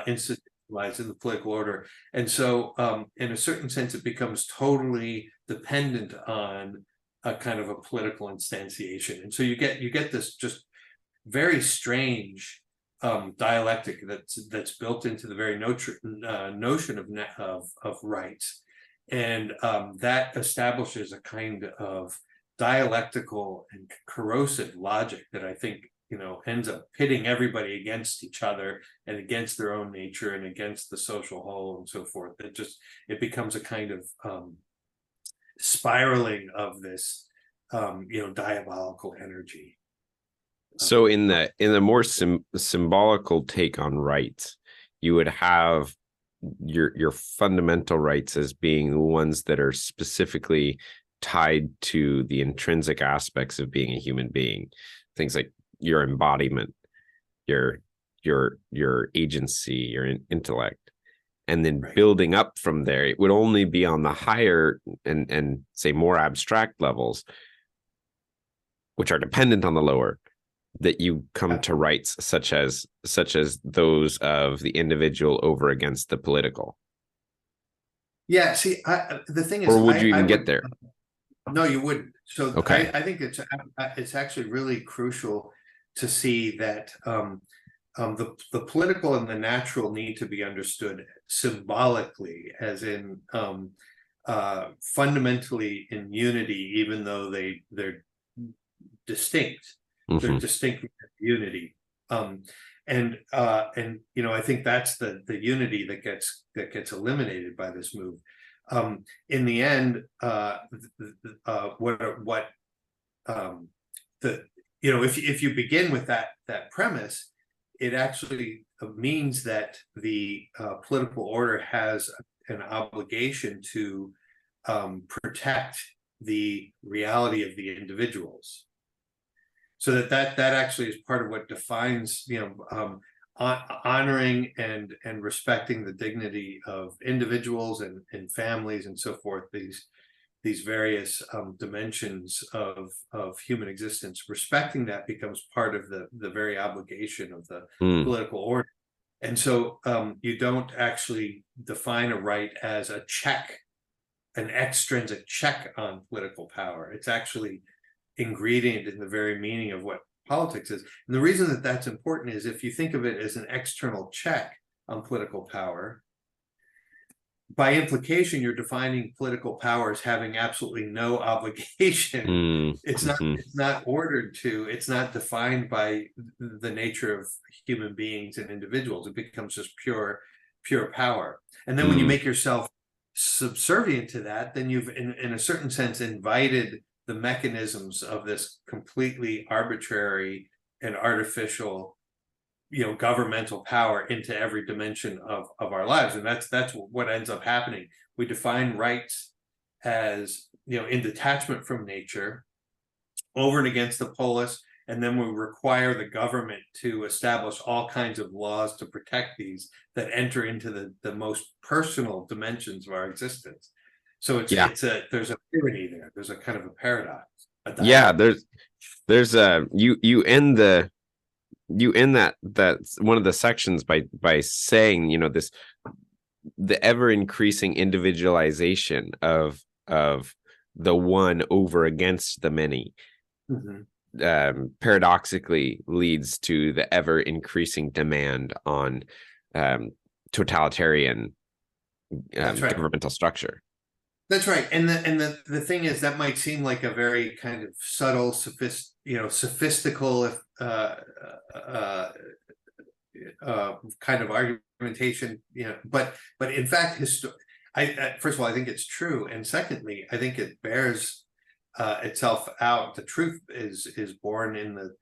institutionalized in the political order. And so in a certain sense, it becomes totally dependent on a kind of a political instantiation. And so you get this just very strange dialectic that's built into the very notion of rights. And that establishes a kind of dialectical and corrosive logic that I think, ends up pitting everybody against each other and against their own nature and against the social whole and so forth. It becomes a kind of spiraling of this, diabolical energy. So in the more symbolical take on rights, you would have your fundamental rights as being the ones that are specifically tied to the intrinsic aspects of being a human being, things like your embodiment, your agency, your intellect, and then building up from there. It would only be on the higher and say more abstract levels, which are dependent on the lower, that you come to rights such as those of the individual over against the political. Yeah, see, the thing is, or would you even get there? No, you wouldn't. So okay. I think it's actually really crucial to see that the political and the natural need to be understood symbolically, as in fundamentally in unity, even though they're distinct. They're distinct unity. And I think that's the unity that gets eliminated by this move. In the end, if you begin with that premise, it actually means that the political order has an obligation to protect the reality of the individuals. So that actually is part of what defines, honoring and respecting the dignity of individuals and families and so forth. These various dimensions of human existence. Respecting that becomes part of the very obligation of the political order. And so you don't actually define a right as a check, an extrinsic check on political power. It's actually ingredient in the very meaning of what politics is. And the reason that that's important is if you think of it as an external check on political power, by implication, you're defining political power as having absolutely no obligation. It's not ordered to, it's not defined by the nature of human beings and individuals. It becomes just pure power. And then when you make yourself subservient to that, then you've in a certain sense invited the mechanisms of this completely arbitrary and artificial, governmental power into every dimension of our lives. And that's what ends up happening. We define rights as, in detachment from nature, over and against the polis, and then we require the government to establish all kinds of laws to protect these that enter into the most personal dimensions of our existence. So there's a tyranny there. There's a kind of a paradox. There's you end that one of the sections by saying, the ever increasing individualization of the one over against the many paradoxically leads to the ever increasing demand on totalitarian governmental structure. That's right. And the thing is, that might seem like a very kind of subtle, sophistical kind of argumentation, but in fact, first of all, I think it's true. And secondly, I think it bears itself out. The truth is born in the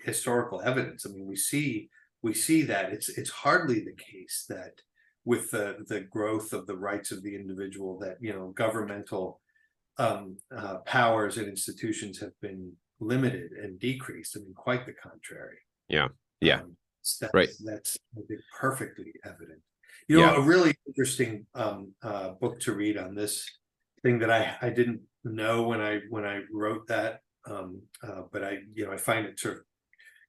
historical evidence. I mean, we see we see that it's hardly the case that with the growth of the rights of the individual that, you know, governmental powers and institutions have been limited and decreased. I mean, quite the contrary. Yeah. Yeah. Right. That's I think perfectly evident. You know, Yeah. a really interesting book to read on this thing that I didn't know when I wrote that, but I find it sort of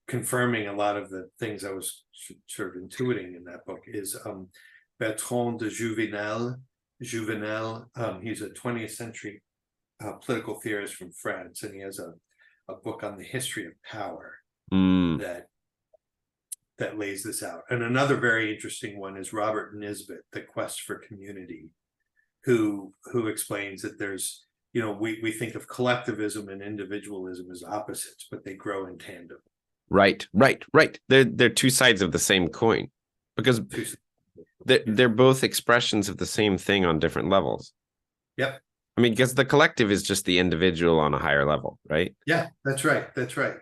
confirming a lot of the things I was sort of intuiting in that book is Bertrand de Juvenel. He's a 20th century political theorist from France, and he has a book on the history of power that lays this out. And another very interesting one is Robert Nisbet, The Quest for Community, who explains that there's, you know, we think of collectivism and individualism as opposites, but they grow in tandem. Right. They're two sides of the same coin, because they're both expressions of the same thing on different levels. Yep. I mean, because the collective is just the individual on a higher level, right? Yeah, that's right.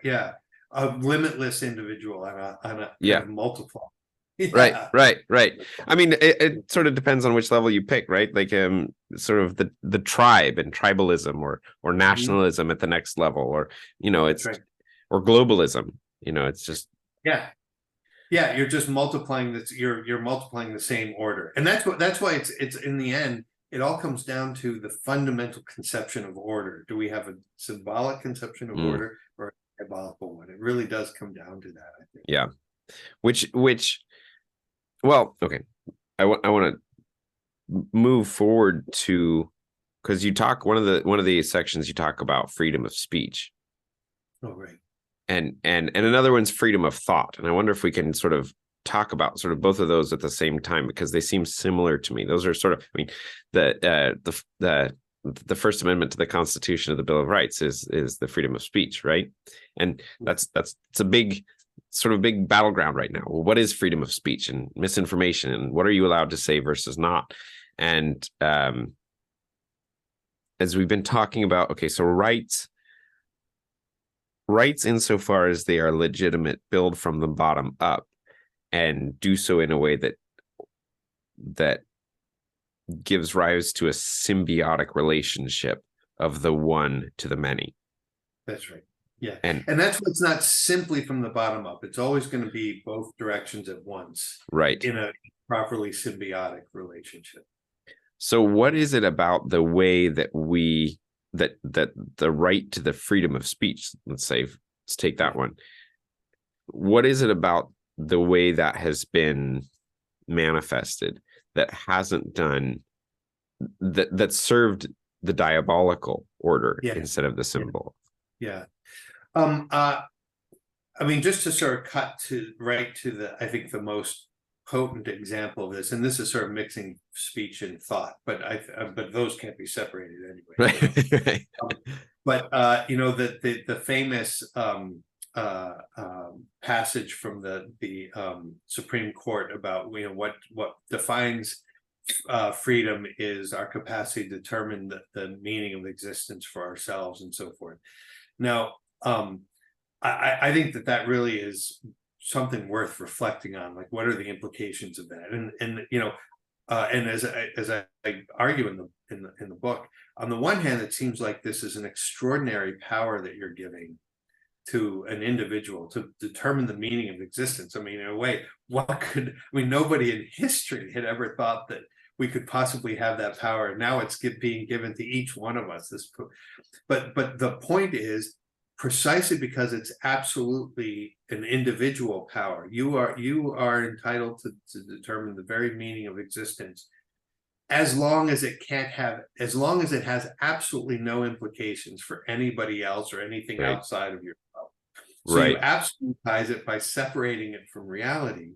Yeah. A limitless individual on a kind of multiple. Yeah. Right. I mean, it sort of depends on which level you pick, right? Like sort of the tribe and tribalism or nationalism at the next level, or, you know, it's or globalism, you know, it's just you're just multiplying this, you're multiplying the same order. And that's why it's in the end, it all comes down to the fundamental conception of order. Do we have a symbolic conception of order or a diabolical one? It really does come down to that, I think. Yeah. Which well, okay. I want to move forward to, because you talk one of the sections you talk about freedom of speech. Oh, right. And another one's freedom of thought. And I wonder if we can sort of talk about sort of both of those at the same time, because they seem similar to me. Those are sort of, I mean, the First Amendment to the Constitution of the Bill of Rights is the freedom of speech, right? And it's a big battleground right now. Well, what is freedom of speech and misinformation, and what are you allowed to say versus not? And as we've been talking about, okay, so rights insofar as they are legitimate, build from the bottom up and do so in a way that gives rise to a symbiotic relationship of the one to the many. That's right. Yeah. And that's what's not simply from the bottom up. It's always going to be both directions at once. Right. In a properly symbiotic relationship. So what is it about the way that that the right to the freedom of speech, let's take that one. What is it about the way that has been manifested that hasn't done that served the diabolical order instead of the symbol? Yeah. I mean, just to sort of cut right to the, I think the most potent example of this, and this is sort of mixing speech and thought, but but those can't be separated anyway. Right. But you know, the famous passage from the Supreme Court about, you know, what defines freedom is our capacity to determine the meaning of existence for ourselves and so forth. Now, I think that really is something worth reflecting on. Like, what are the implications of that? And you know, and as I argue in the book, on the one hand, it seems like this is an extraordinary power that you're giving to an individual to determine the meaning of existence. I mean, in a way, nobody in history had ever thought that we could possibly have that power. Now it's being given to each one of us. But the point is, precisely because it's absolutely an individual power, you are entitled to determine the very meaning of existence, as long as it has absolutely no implications for anybody else or anything outside of yourself. So you absolutize it by separating it from reality.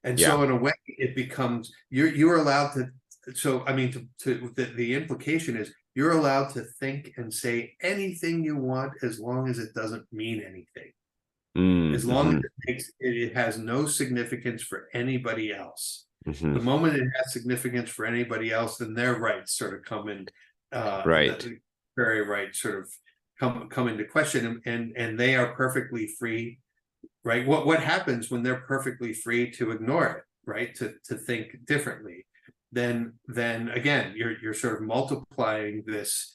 And so in a way, it becomes, you're allowed to, so I mean, the implication is you're allowed to think and say anything you want as long as it doesn't mean anything. As long as it has no significance for anybody else. The moment it has significance for anybody else, then their rights sort of come in, the very rights sort of come into question, and they are perfectly free, right? What happens when they're perfectly free to ignore it, right? To think differently? Then again, you're sort of multiplying this,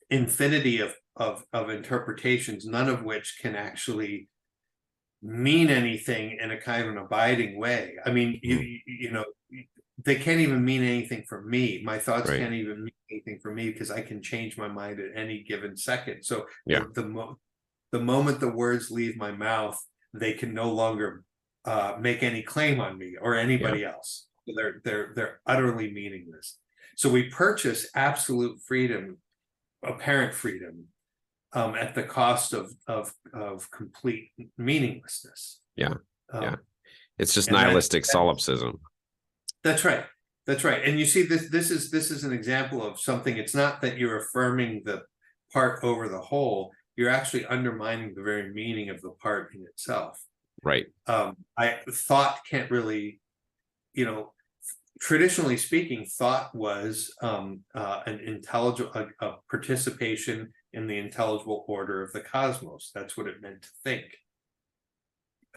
infinity of interpretations, none of which can actually mean anything in a kind of an abiding way. I mean, they can't even mean anything for me. My thoughts Right. can't even mean anything for me, because I can change my mind at any given second. So Yeah. the moment the words leave my mouth, they can no longer make any claim on me or anybody else. They're utterly meaningless. So we purchase absolute freedom, apparent freedom, at the cost of complete meaninglessness. Yeah. Yeah. It's just And nihilistic solipsism. That's right. That's right. And you see, this is an example of something. It's not that you're affirming the part over the whole. You're actually undermining the very meaning of the part in itself. Right. Thought can't really, traditionally speaking, thought was an intelligible, a participation in the intelligible order of the cosmos. That's what it meant to think.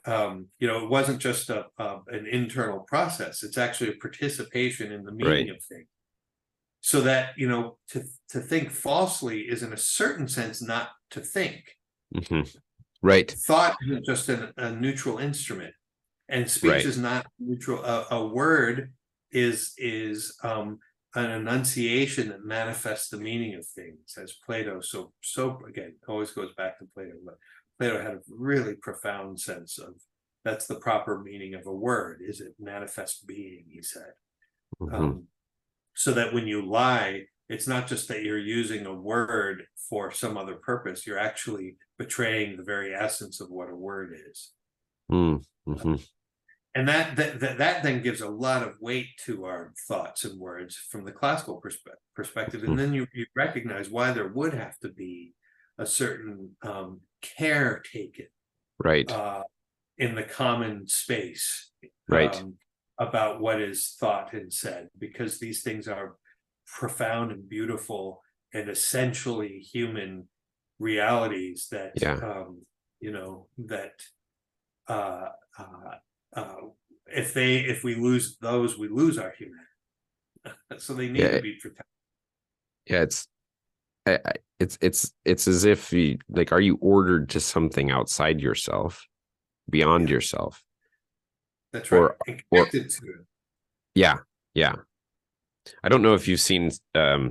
It wasn't just an internal process. It's actually a participation in the meaning of things. So that, to think falsely is, in a certain sense, not to think. Mm-hmm. Right. Thought isn't just a neutral instrument, and speech is not neutral. A word is an enunciation that manifests the meaning of things, as Plato so again always goes back to Plato. But Plato had a really profound sense of that's the proper meaning of a word, is it manifest being, he said. Mm-hmm. So that when you lie, it's not just that you're using a word for some other purpose, you're actually betraying the very essence of what a word is. Mm-hmm. And that then gives a lot of weight to our thoughts and words from the classical perspective. And then you recognize why there would have to be a certain care taken, right, in the common space, right, about what is thought and said, because these things are profound and beautiful and essentially human realities that if we lose those, we lose our humanity. So they need to be protected. Yeah, it's as if you, like, are you ordered to something outside yourself, beyond yourself? That's right. And connected to it. Yeah. I don't know if you've seen a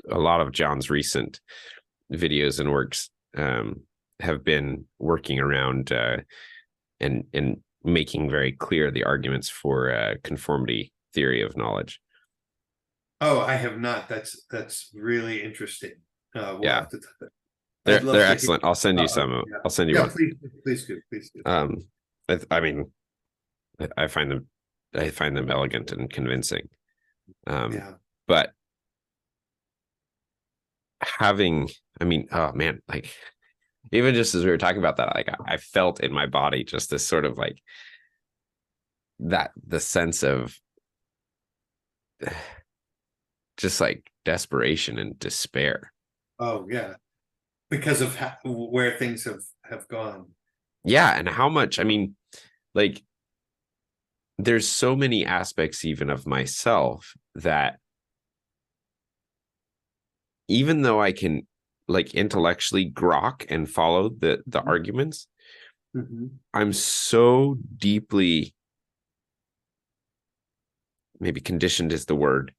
lot of John's recent videos and works have been working around and making very clear the arguments for conformity theory of knowledge. Oh, I have not. That's really interesting. We'll have to. They're excellent. I'll send you some. Yeah. I'll send you one. Please do. I mean, I find them elegant and convincing. But having, oh man, like, even just as we were talking about that, like, I felt in my body just this sort of like the sense of just like desperation and despair. Oh yeah, because of where things have gone. Yeah, and how much, like, there's so many aspects even of myself that even though I can, like, intellectually grok and follow the arguments, I'm so deeply, maybe conditioned is the word,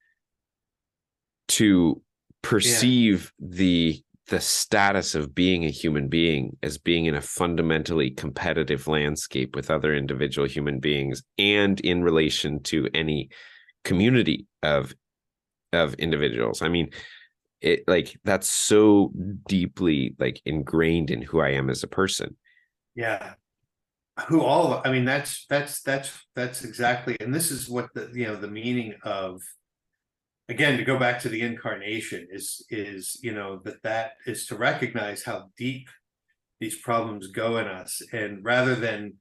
to perceive the status of being a human being as being in a fundamentally competitive landscape with other individual human beings, and in relation to any community of individuals. It, like, that's so deeply, like, ingrained in who I am as a person. Yeah. That's exactly, and this is what the meaning of, again, to go back to the Incarnation, is that is to recognize how deep these problems go in us, and rather than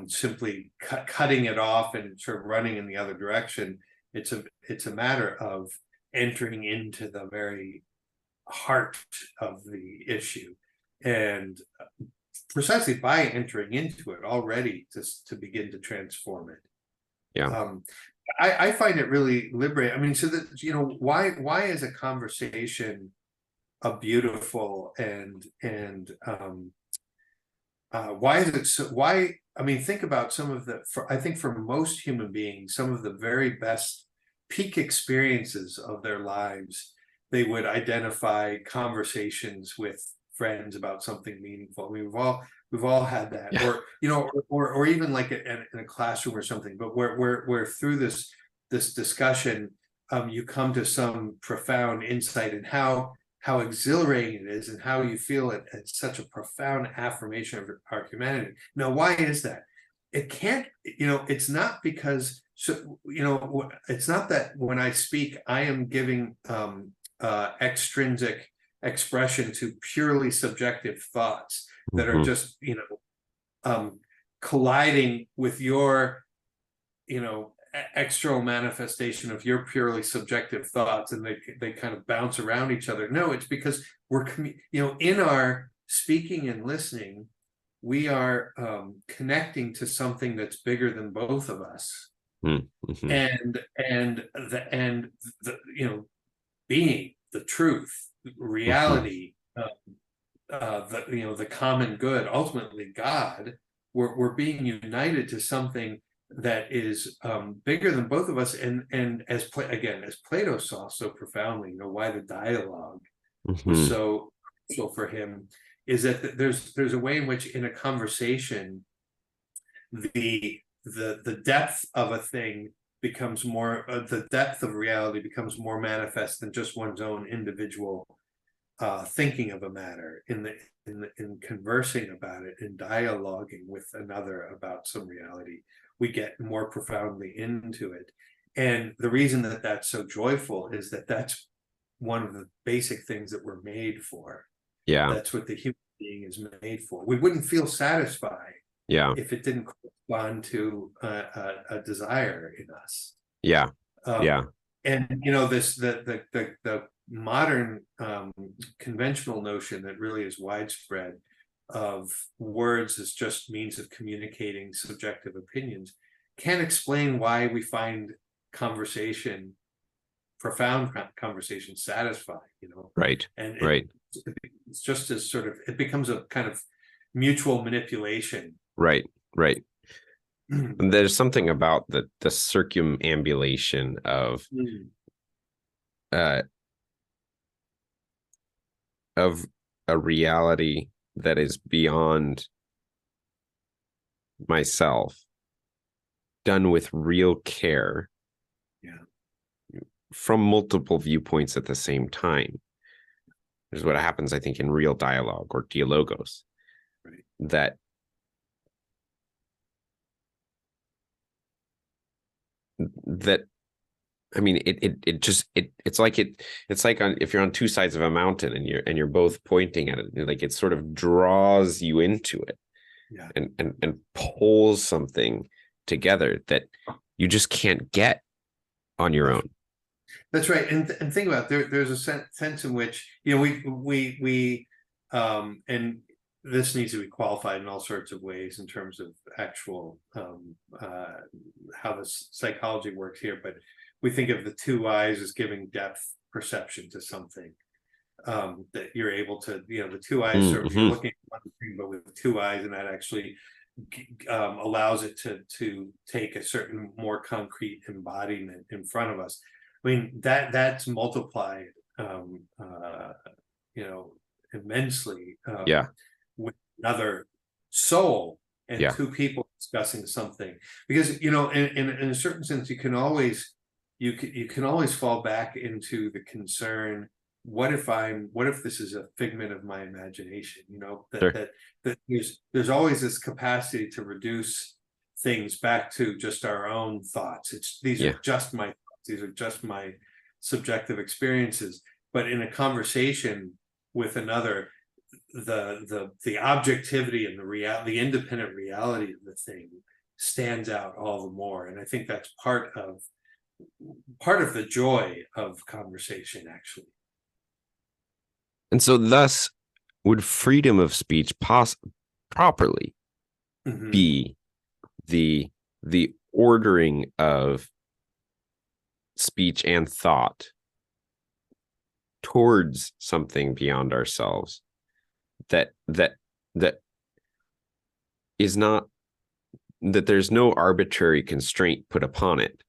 simply cutting it off and sort of running in the other direction, it's a matter of entering into the very heart of the issue and precisely by entering into it already to begin to transform it. Yeah. I find it really liberating. I mean, so that, why is a conversation a beautiful and why is it so, why, I mean, think about some of I think for most human beings, some of the very best peak experiences of their lives, they would identify conversations with friends about something meaningful. I mean, we've all had that, Yeah. or even like in a classroom or something, but where through this discussion, you come to some profound insight in how exhilarating it is and how you feel it. It's such a profound affirmation of our humanity. Now, why is that? It can't, it's not because, it's not that when I speak, I am giving extrinsic expression to purely subjective thoughts that are just, colliding with your, external manifestation of your purely subjective thoughts, and they kind of bounce around each other. No, it's because we're in our speaking and listening, we are connecting to something that's bigger than both of us. Mm-hmm. And the being, the truth, reality, the common good, ultimately God, we're being united to something that is bigger than both of us. And as Plato saw so profoundly, why the dialogue was so crucial for him, is that there's a way in which in a conversation, the depth of a thing becomes more, the depth of reality becomes more manifest than just one's own individual thinking of a matter. In conversing about it, in dialoguing with another about some reality, we get more profoundly into it. And the reason that that's so joyful is that that's one of the basic things that we're made for. Yeah. That's what the human being is made for. We wouldn't feel satisfied if it didn't correspond to a desire in us. Yeah. And the modern conventional notion that really is widespread of words as just means of communicating subjective opinions can't explain why we find profound conversation satisfying, Right. And right. It's just as sort of, it becomes a kind of mutual manipulation. Right. There's something about the circumambulation of a reality that is beyond myself, done with real care, from multiple viewpoints at the same time. Is what happens, I think, in real dialogue or dialogos. Right. That I mean, it's like if you're on two sides of a mountain and you're both pointing at it, like it sort of draws you into it, and pulls something together that you just can't get on your own. That's right. And think about it, there's a sense in which, we and this needs to be qualified in all sorts of ways in terms of actual how the psychology works here, but we think of the two eyes as giving depth perception to something, that you're able to, the two eyes, you're looking at one thing, but with two eyes, and that actually allows it to take a certain more concrete embodiment in front of us. I mean, that's multiplied, immensely, with another soul and two people discussing something. Because, in a certain sense, you can always fall back into the concern, what if this is a figment of my imagination? That there's always this capacity to reduce things back to just our own thoughts. These are just my thoughts. These are just my subjective experiences. But in a conversation with another, the objectivity and the independent reality of the thing stands out all the more. And I think that's part of the joy of conversation, actually. And so thus, would freedom of speech properly be the ordering of speech and thought towards something beyond ourselves that is not, that there's no arbitrary constraint put upon it,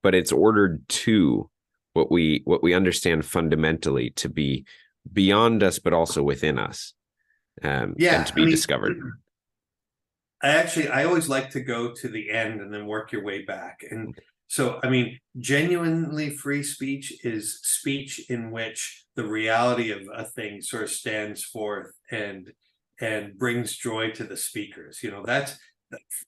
but it's ordered to what we understand fundamentally to be beyond us, but also within us, and to be discovered. I always like to go to the end and then work your way back. And so, I mean, genuinely free speech is speech in which the reality of a thing sort of stands forth and brings joy to the speakers. You know, that's,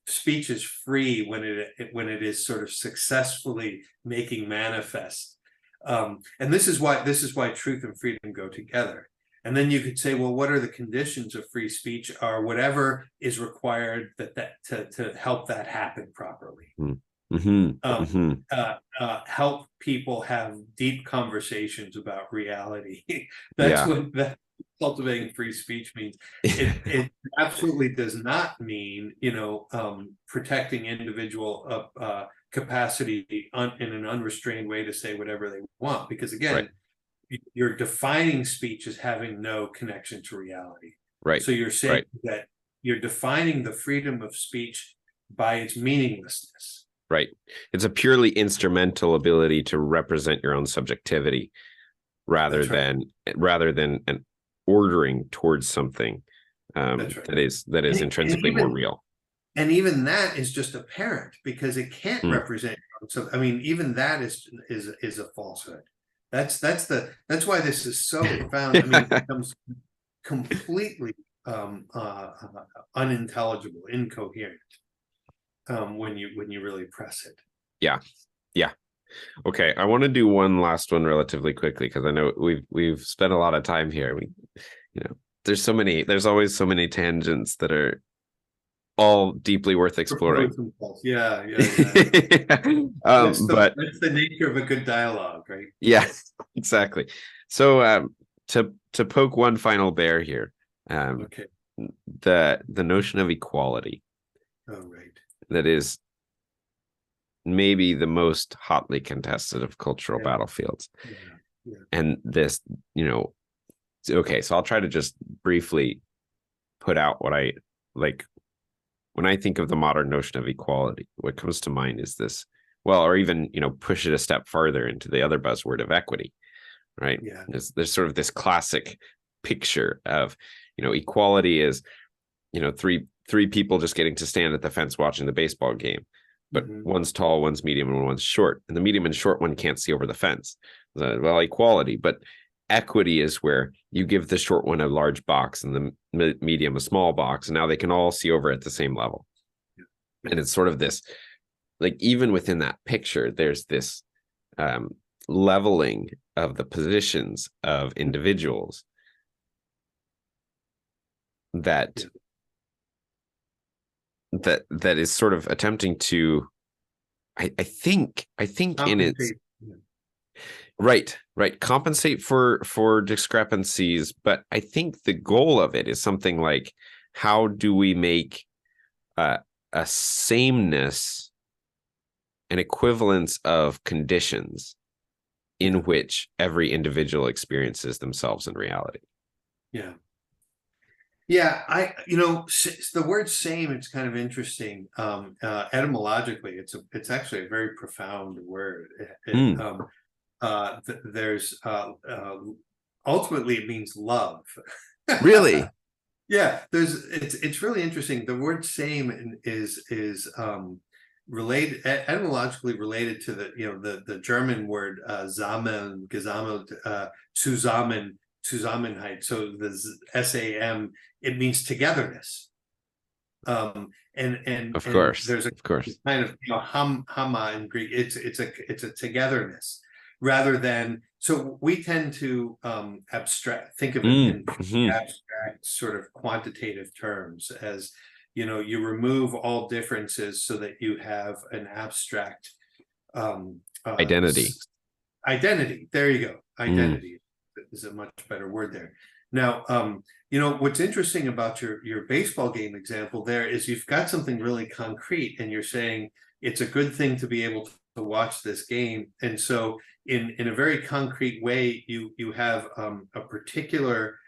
speech is free when it is sort of successfully making manifest. And this is why truth and freedom go together. And then you could say, well, what are the conditions of free speech, or whatever is required to help that happen properly? Help people have deep conversations about reality. That's what cultivating free speech means. It absolutely does not mean, protecting individual capacity in an unrestrained way to say whatever they want, because again, you're defining speech as having no connection to reality. Right. So you're saying that you're defining the freedom of speech by its meaninglessness. Right. It's a purely instrumental ability to represent your own subjectivity rather than an ordering towards something that is intrinsically more real. And even that is just apparent because it can't represent. So I mean, even that is a falsehood. That's why this is so profound. I mean, it becomes completely unintelligible, incoherent when you really press it. Yeah. Okay, I want to do one last one relatively quickly because I know we've spent a lot of time here. There's always so many tangents that are all deeply worth exploring. Yeah. But that's the nature of a good dialogue, right? Yeah, exactly. So to poke one final bear here, the notion of equality. Oh, right. That is maybe the most hotly contested of cultural battlefields. Yeah. And this, okay, so I'll try to just briefly put out what I like. When I think of the modern notion of equality, what comes to mind is this, well, or even, push it a step farther into the other buzzword of equity, right? Yeah. There's sort of this classic picture of, equality is, three people just getting to stand at the fence watching the baseball game, but one's tall, one's medium, and one's short, and the medium and short one can't see over the fence. Well, equality, but equity is where you give the short one a large box and the medium a small box, and now they can all see over at the same level. And it's sort of this, like, even within that picture, there's this leveling of the positions of individuals that is sort of attempting to, I think in its right compensate for discrepancies, but I think the goal of it is something like, how do we make a sameness, an equivalence of conditions in which every individual experiences themselves in reality? Yeah, the word same, it's kind of interesting. Etymologically, it's actually a very profound word. There's ultimately it means love. Really? Yeah, it's really interesting. The word same is related, etymologically related to the German word Samen, gesammelt, Zusammenheit. So the SAM, it means togetherness. And of course, there's a kind of hama in Greek. It's a togetherness rather than, so we tend to think of it in abstract sort of quantitative terms, as you remove all differences so that you have an abstract identity. There you go. Identity is a much better word there. Now, you know, what's interesting about your baseball game example there is you've got something really concrete, and you're saying it's a good thing to be able to watch this game. And so in a very concrete way, you have a particular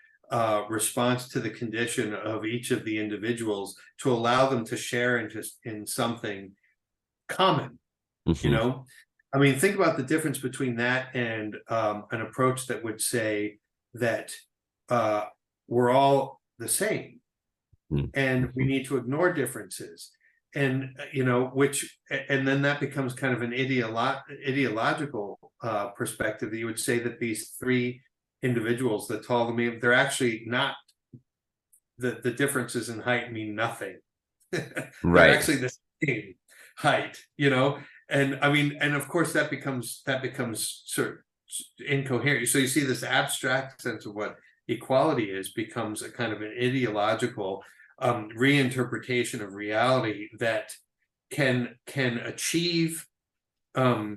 response to the condition of each of the individuals to allow them to share in something common, you know? I mean, think about the difference between that and an approach that would say that we're all the same and we need to ignore differences. And, you know, and then that becomes kind of an ideological perspective that you would say that these three individuals, the tall, the medium, they're actually not, the differences in height mean nothing. They're Right. actually the same height, you know? And I mean, and of course that becomes sort of incoherent. So you see this abstract sense of what equality is becomes a kind of an ideological reinterpretation of reality that can achieve a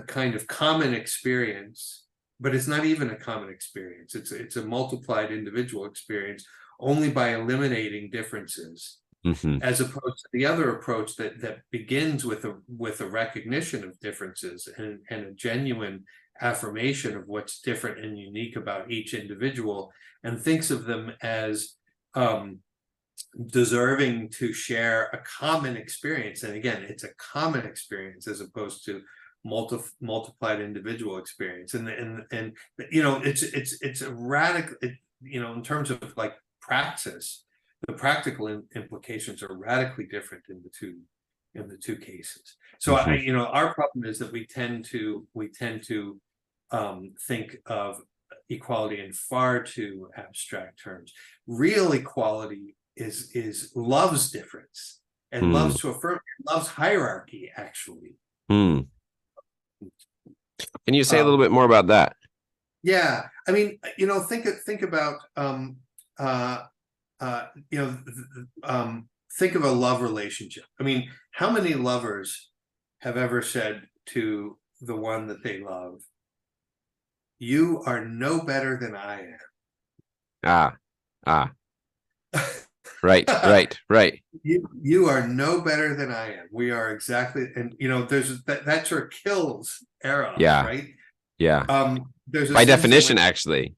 kind of common experience, but it's not even a common experience. It's a multiplied individual experience only by eliminating differences. As opposed to the other approach that begins with a recognition of differences and a genuine affirmation of what's different and unique about each individual, and thinks of them as deserving to share a common experience. And again, it's a common experience as opposed to multiplied individual experience. And you know, it's a radical, you know, in terms of like praxis, the practical implications are radically different in the two cases. So I, you know, our problem is that we tend to think of equality in far too abstract terms. Real equality is love's difference, and loves to affirm, loves hierarchy, actually. Can you say a little bit more about that? Yeah, I mean, you know, think about you know, think of a love relationship. I mean, how many lovers have ever said to the one that they love, "You are no better than I am." Right. You are no better than I am. We are exactly, and you know, there's that sort of kills eros, right? There's by definition, actually.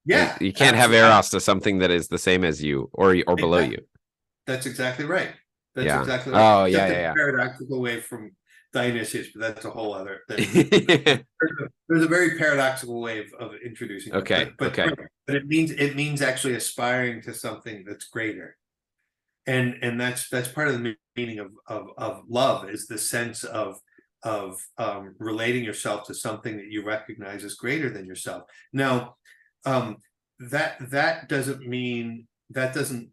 Yeah, you can't have eros to something that is the same as you or below you. That's exactly right. That's exactly right. Oh, a paradoxical way from Dionysius, but that's a whole other thing. There's a very paradoxical way of introducing it. But it means actually aspiring to something that's greater. And that's part of the meaning of love, is the sense of relating yourself to something that you recognize as greater than yourself. Now, that doesn't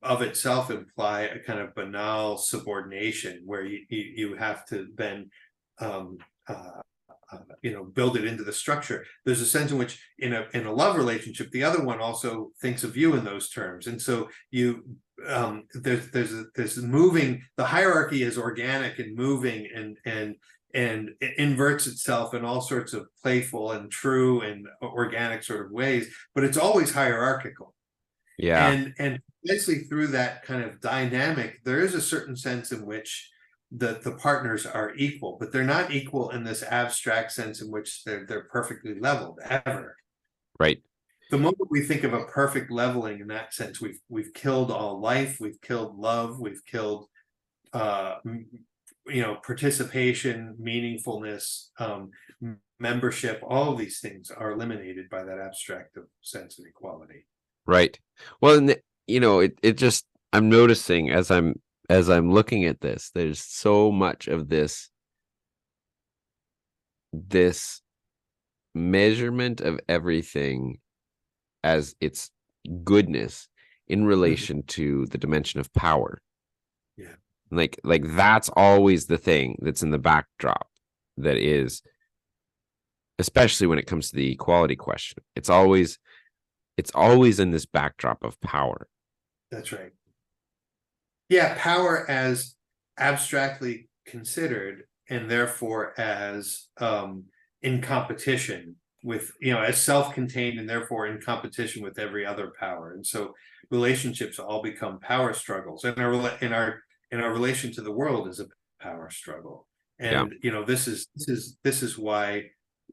of itself imply a kind of banal subordination where you have to then you know, build it into the structure. There's a sense in which in a love relationship, the other one also thinks of you in those terms, and so you there's moving. The hierarchy is organic and moving, and it inverts itself in all sorts of playful and true and organic sort of ways, but it's always hierarchical. And basically through that kind of dynamic, there is a certain sense in which the partners are equal, but they're not equal in this abstract sense in which they're perfectly leveled ever. Right. The moment we think of a perfect leveling in that sense, we've killed all life, we've killed love, we've killed you know, participation, meaningfulness, membership. All of these things are eliminated by that abstract sense of equality. Right. Well, and you know, it just, I'm noticing as I'm looking at this, there's so much of this measurement of everything as its goodness in relation to the dimension of power. Yeah. Like that's always the thing that's in the backdrop, that is, especially when it comes to the equality question. It's always in this backdrop of power. That's right. Yeah, power as abstractly considered, and therefore as in competition as self-contained and therefore in competition with every other power. And so relationships all become power struggles, and our relation to the world is a power struggle. And this is why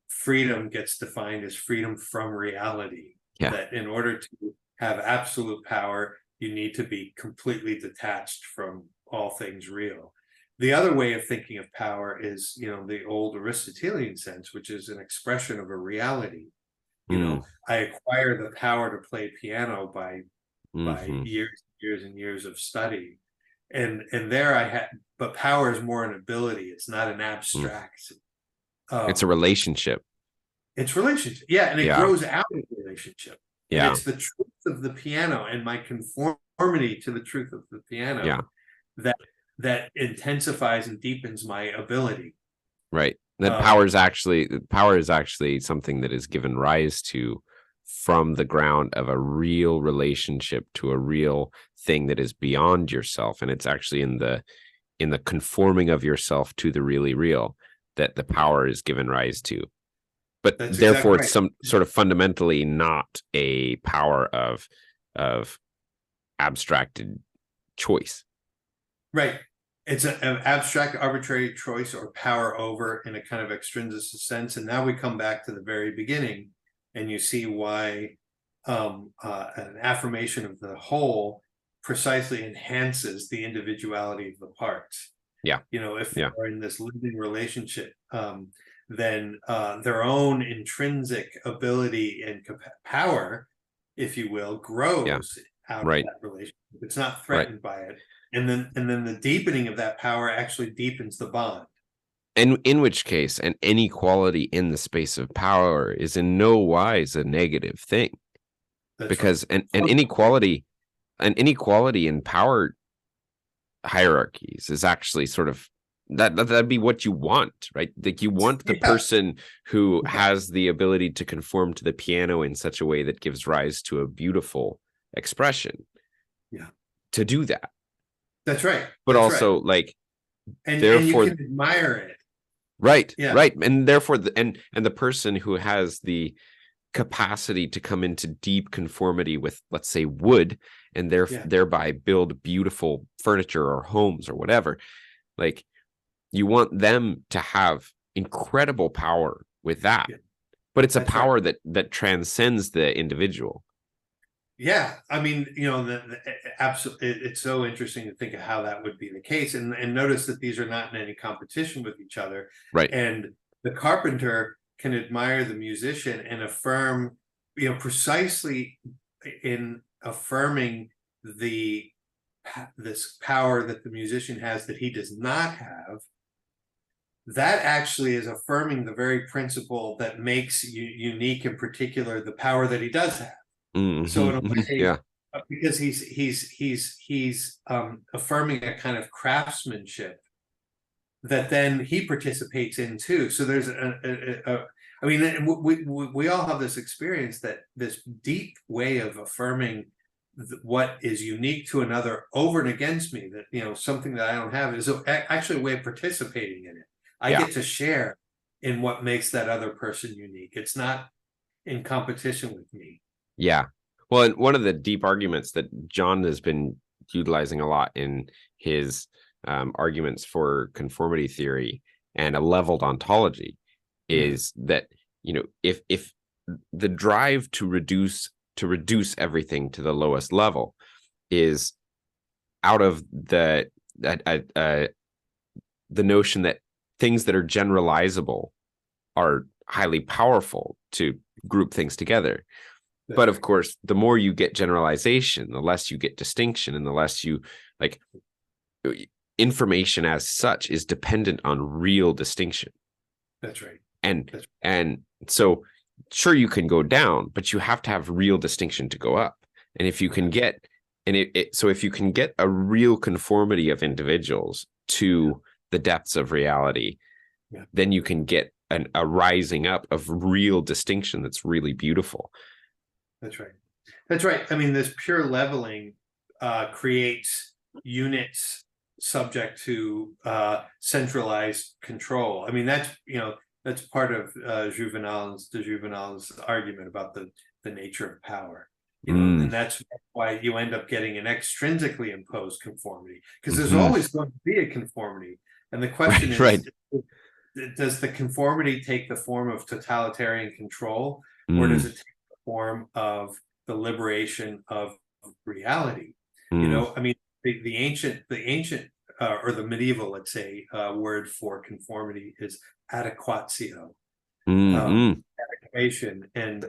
freedom gets defined as freedom from reality. That in order to have absolute power, you need to be completely detached from all things real. The other way of thinking of power is, the old Aristotelian sense, which is an expression of a reality. I acquire the power to play piano by years and years of study. And there I had, but power is more an ability. It's not an abstract. It's a relationship. It's relationship. Yeah. And it grows out of relationship. Yeah. And it's the truth of the piano and my conformity to the truth of the piano that intensifies and deepens my ability. Right. That power is actually something that is given rise to from the ground of a real relationship to a real thing that is beyond yourself. And it's actually in the conforming of yourself to the really real that the power is given rise to. But That's therefore, exactly right. It's some sort of fundamentally not a power of abstracted choice. Right. It's an abstract, arbitrary choice or power over in a kind of extrinsic sense. And now we come back to the very beginning, and you see why an affirmation of the whole precisely enhances the individuality of the parts. Yeah. If they're in this living relationship, then their own intrinsic ability and power, if you will, grows out of that relationship. It's not threatened by it. And then the deepening of that power actually deepens the bond. And in which case, an inequality in the space of power is in no wise a negative thing. That's because right. an inequality in power hierarchies is actually sort of that'd be what you want, right? Like you want the person who has the ability to conform to the piano in such a way that gives rise to a beautiful expression. To do that. That's right. But also and therefore, you can admire it. Right. Right. And therefore the person who has the capacity to come into deep conformity with, let's say, wood, and thereby build beautiful furniture or homes or whatever, you want them to have incredible power with that. But it's a power that transcends the individual. Yeah, I mean, absolutely, it's so interesting to think of how that would be the case, and notice that these are not in any competition with each other. Right. And the carpenter can admire the musician and affirm, precisely in affirming this power that the musician has that he does not have. That actually is affirming the very principle that makes unique, in particular, the power that he does have. So in a way, because he's affirming a kind of craftsmanship that then he participates in too. So there's I mean, we all have this experience that this deep way of affirming what is unique to another over and against me, that something that I don't have, is actually a way of participating in it. I get to share in what makes that other person unique. It's not in competition with me. Yeah. Well, and one of the deep arguments that John has been utilizing a lot in his arguments for conformity theory and a leveled ontology is that, if the drive to reduce everything to the lowest level is out of the notion that things that are generalizable are highly powerful to group things together. But of course, the more you get generalization, the less you get distinction, and the less you information as such is dependent on real distinction. That's right. And so sure, you can go down, but you have to have real distinction to go up. And if you can get if you can get a real conformity of individuals to the depths of reality, then you can get a rising up of real distinction that's really beautiful. That's right. That's right. I mean, this pure leveling creates units subject to centralized control. I mean, that's That's part of Juvenal's argument about the nature of power. And that's why you end up getting an extrinsically imposed conformity, because there's always going to be a conformity. And the question is, does the conformity take the form of totalitarian control, or does it take the form of the liberation of reality? I mean, the ancient or the medieval, let's say, word for conformity is adequatio, adequation, and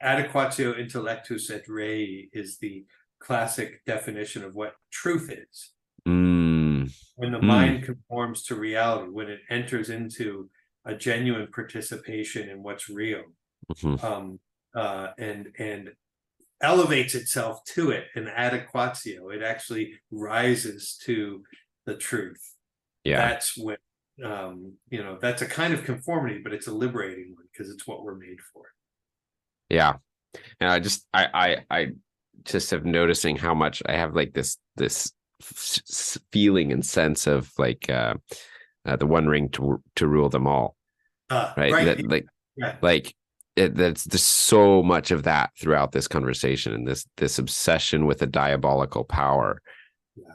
adequatio intellectus et rei is the classic definition of what truth is. When the mind conforms to reality, when it enters into a genuine participation in what's real, and elevates itself to it, an adequatio, it actually rises to the truth. That's when that's a kind of conformity, but it's a liberating one, because it's what we're made for. And I just have noticing how much I have like this feeling and sense of like the one ring to rule them all, right? That's there's so much of that throughout this conversation, and this obsession with the diabolical power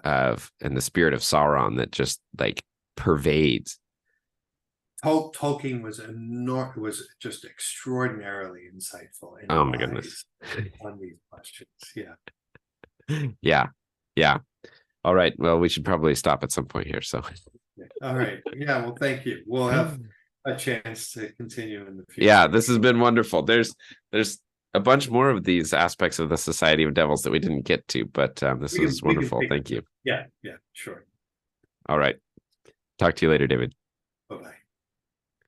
of and the spirit of Sauron that just like pervades. Tolkien was just extraordinarily insightful. Oh my goodness, on these questions. Yeah. All right. Well, we should probably stop at some point here. So. All right. Yeah. Well, thank you. We'll have a chance to continue in the future. Yeah, this has been wonderful. There's a bunch more of these aspects of the Society of Devils that we didn't get to, but this was wonderful. Thank you. Yeah. Sure. All right. Talk to you later, David. Bye-bye.